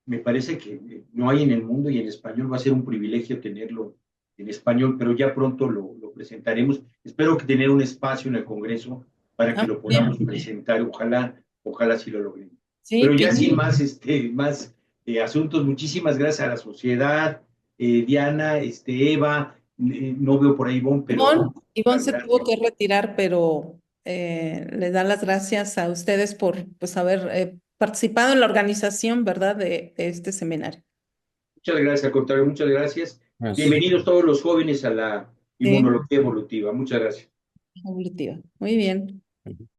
me parece que no hay en el mundo y en español va a ser un privilegio tenerlo en español, pero ya pronto lo presentaremos. Espero que tener un espacio en el Congreso para que Ah, lo bien. podamos presentar, ojalá sí lo logremos. Sí, Pero ya claro. sin más, más asuntos, muchísimas gracias a la sociedad, Diana, Eva, no veo por ahí Ivonne, pero Ivonne se tuvo gracias. que retirar, pero le da las gracias a ustedes por pues haber participado en la organización, ¿verdad?, de este seminario. Muchas gracias, al contrario, muchas gracias. Pues, Bienvenidos todos los jóvenes a la Sí, inmunología evolutiva. Muchas gracias. evolutiva. Muy bien. ujú.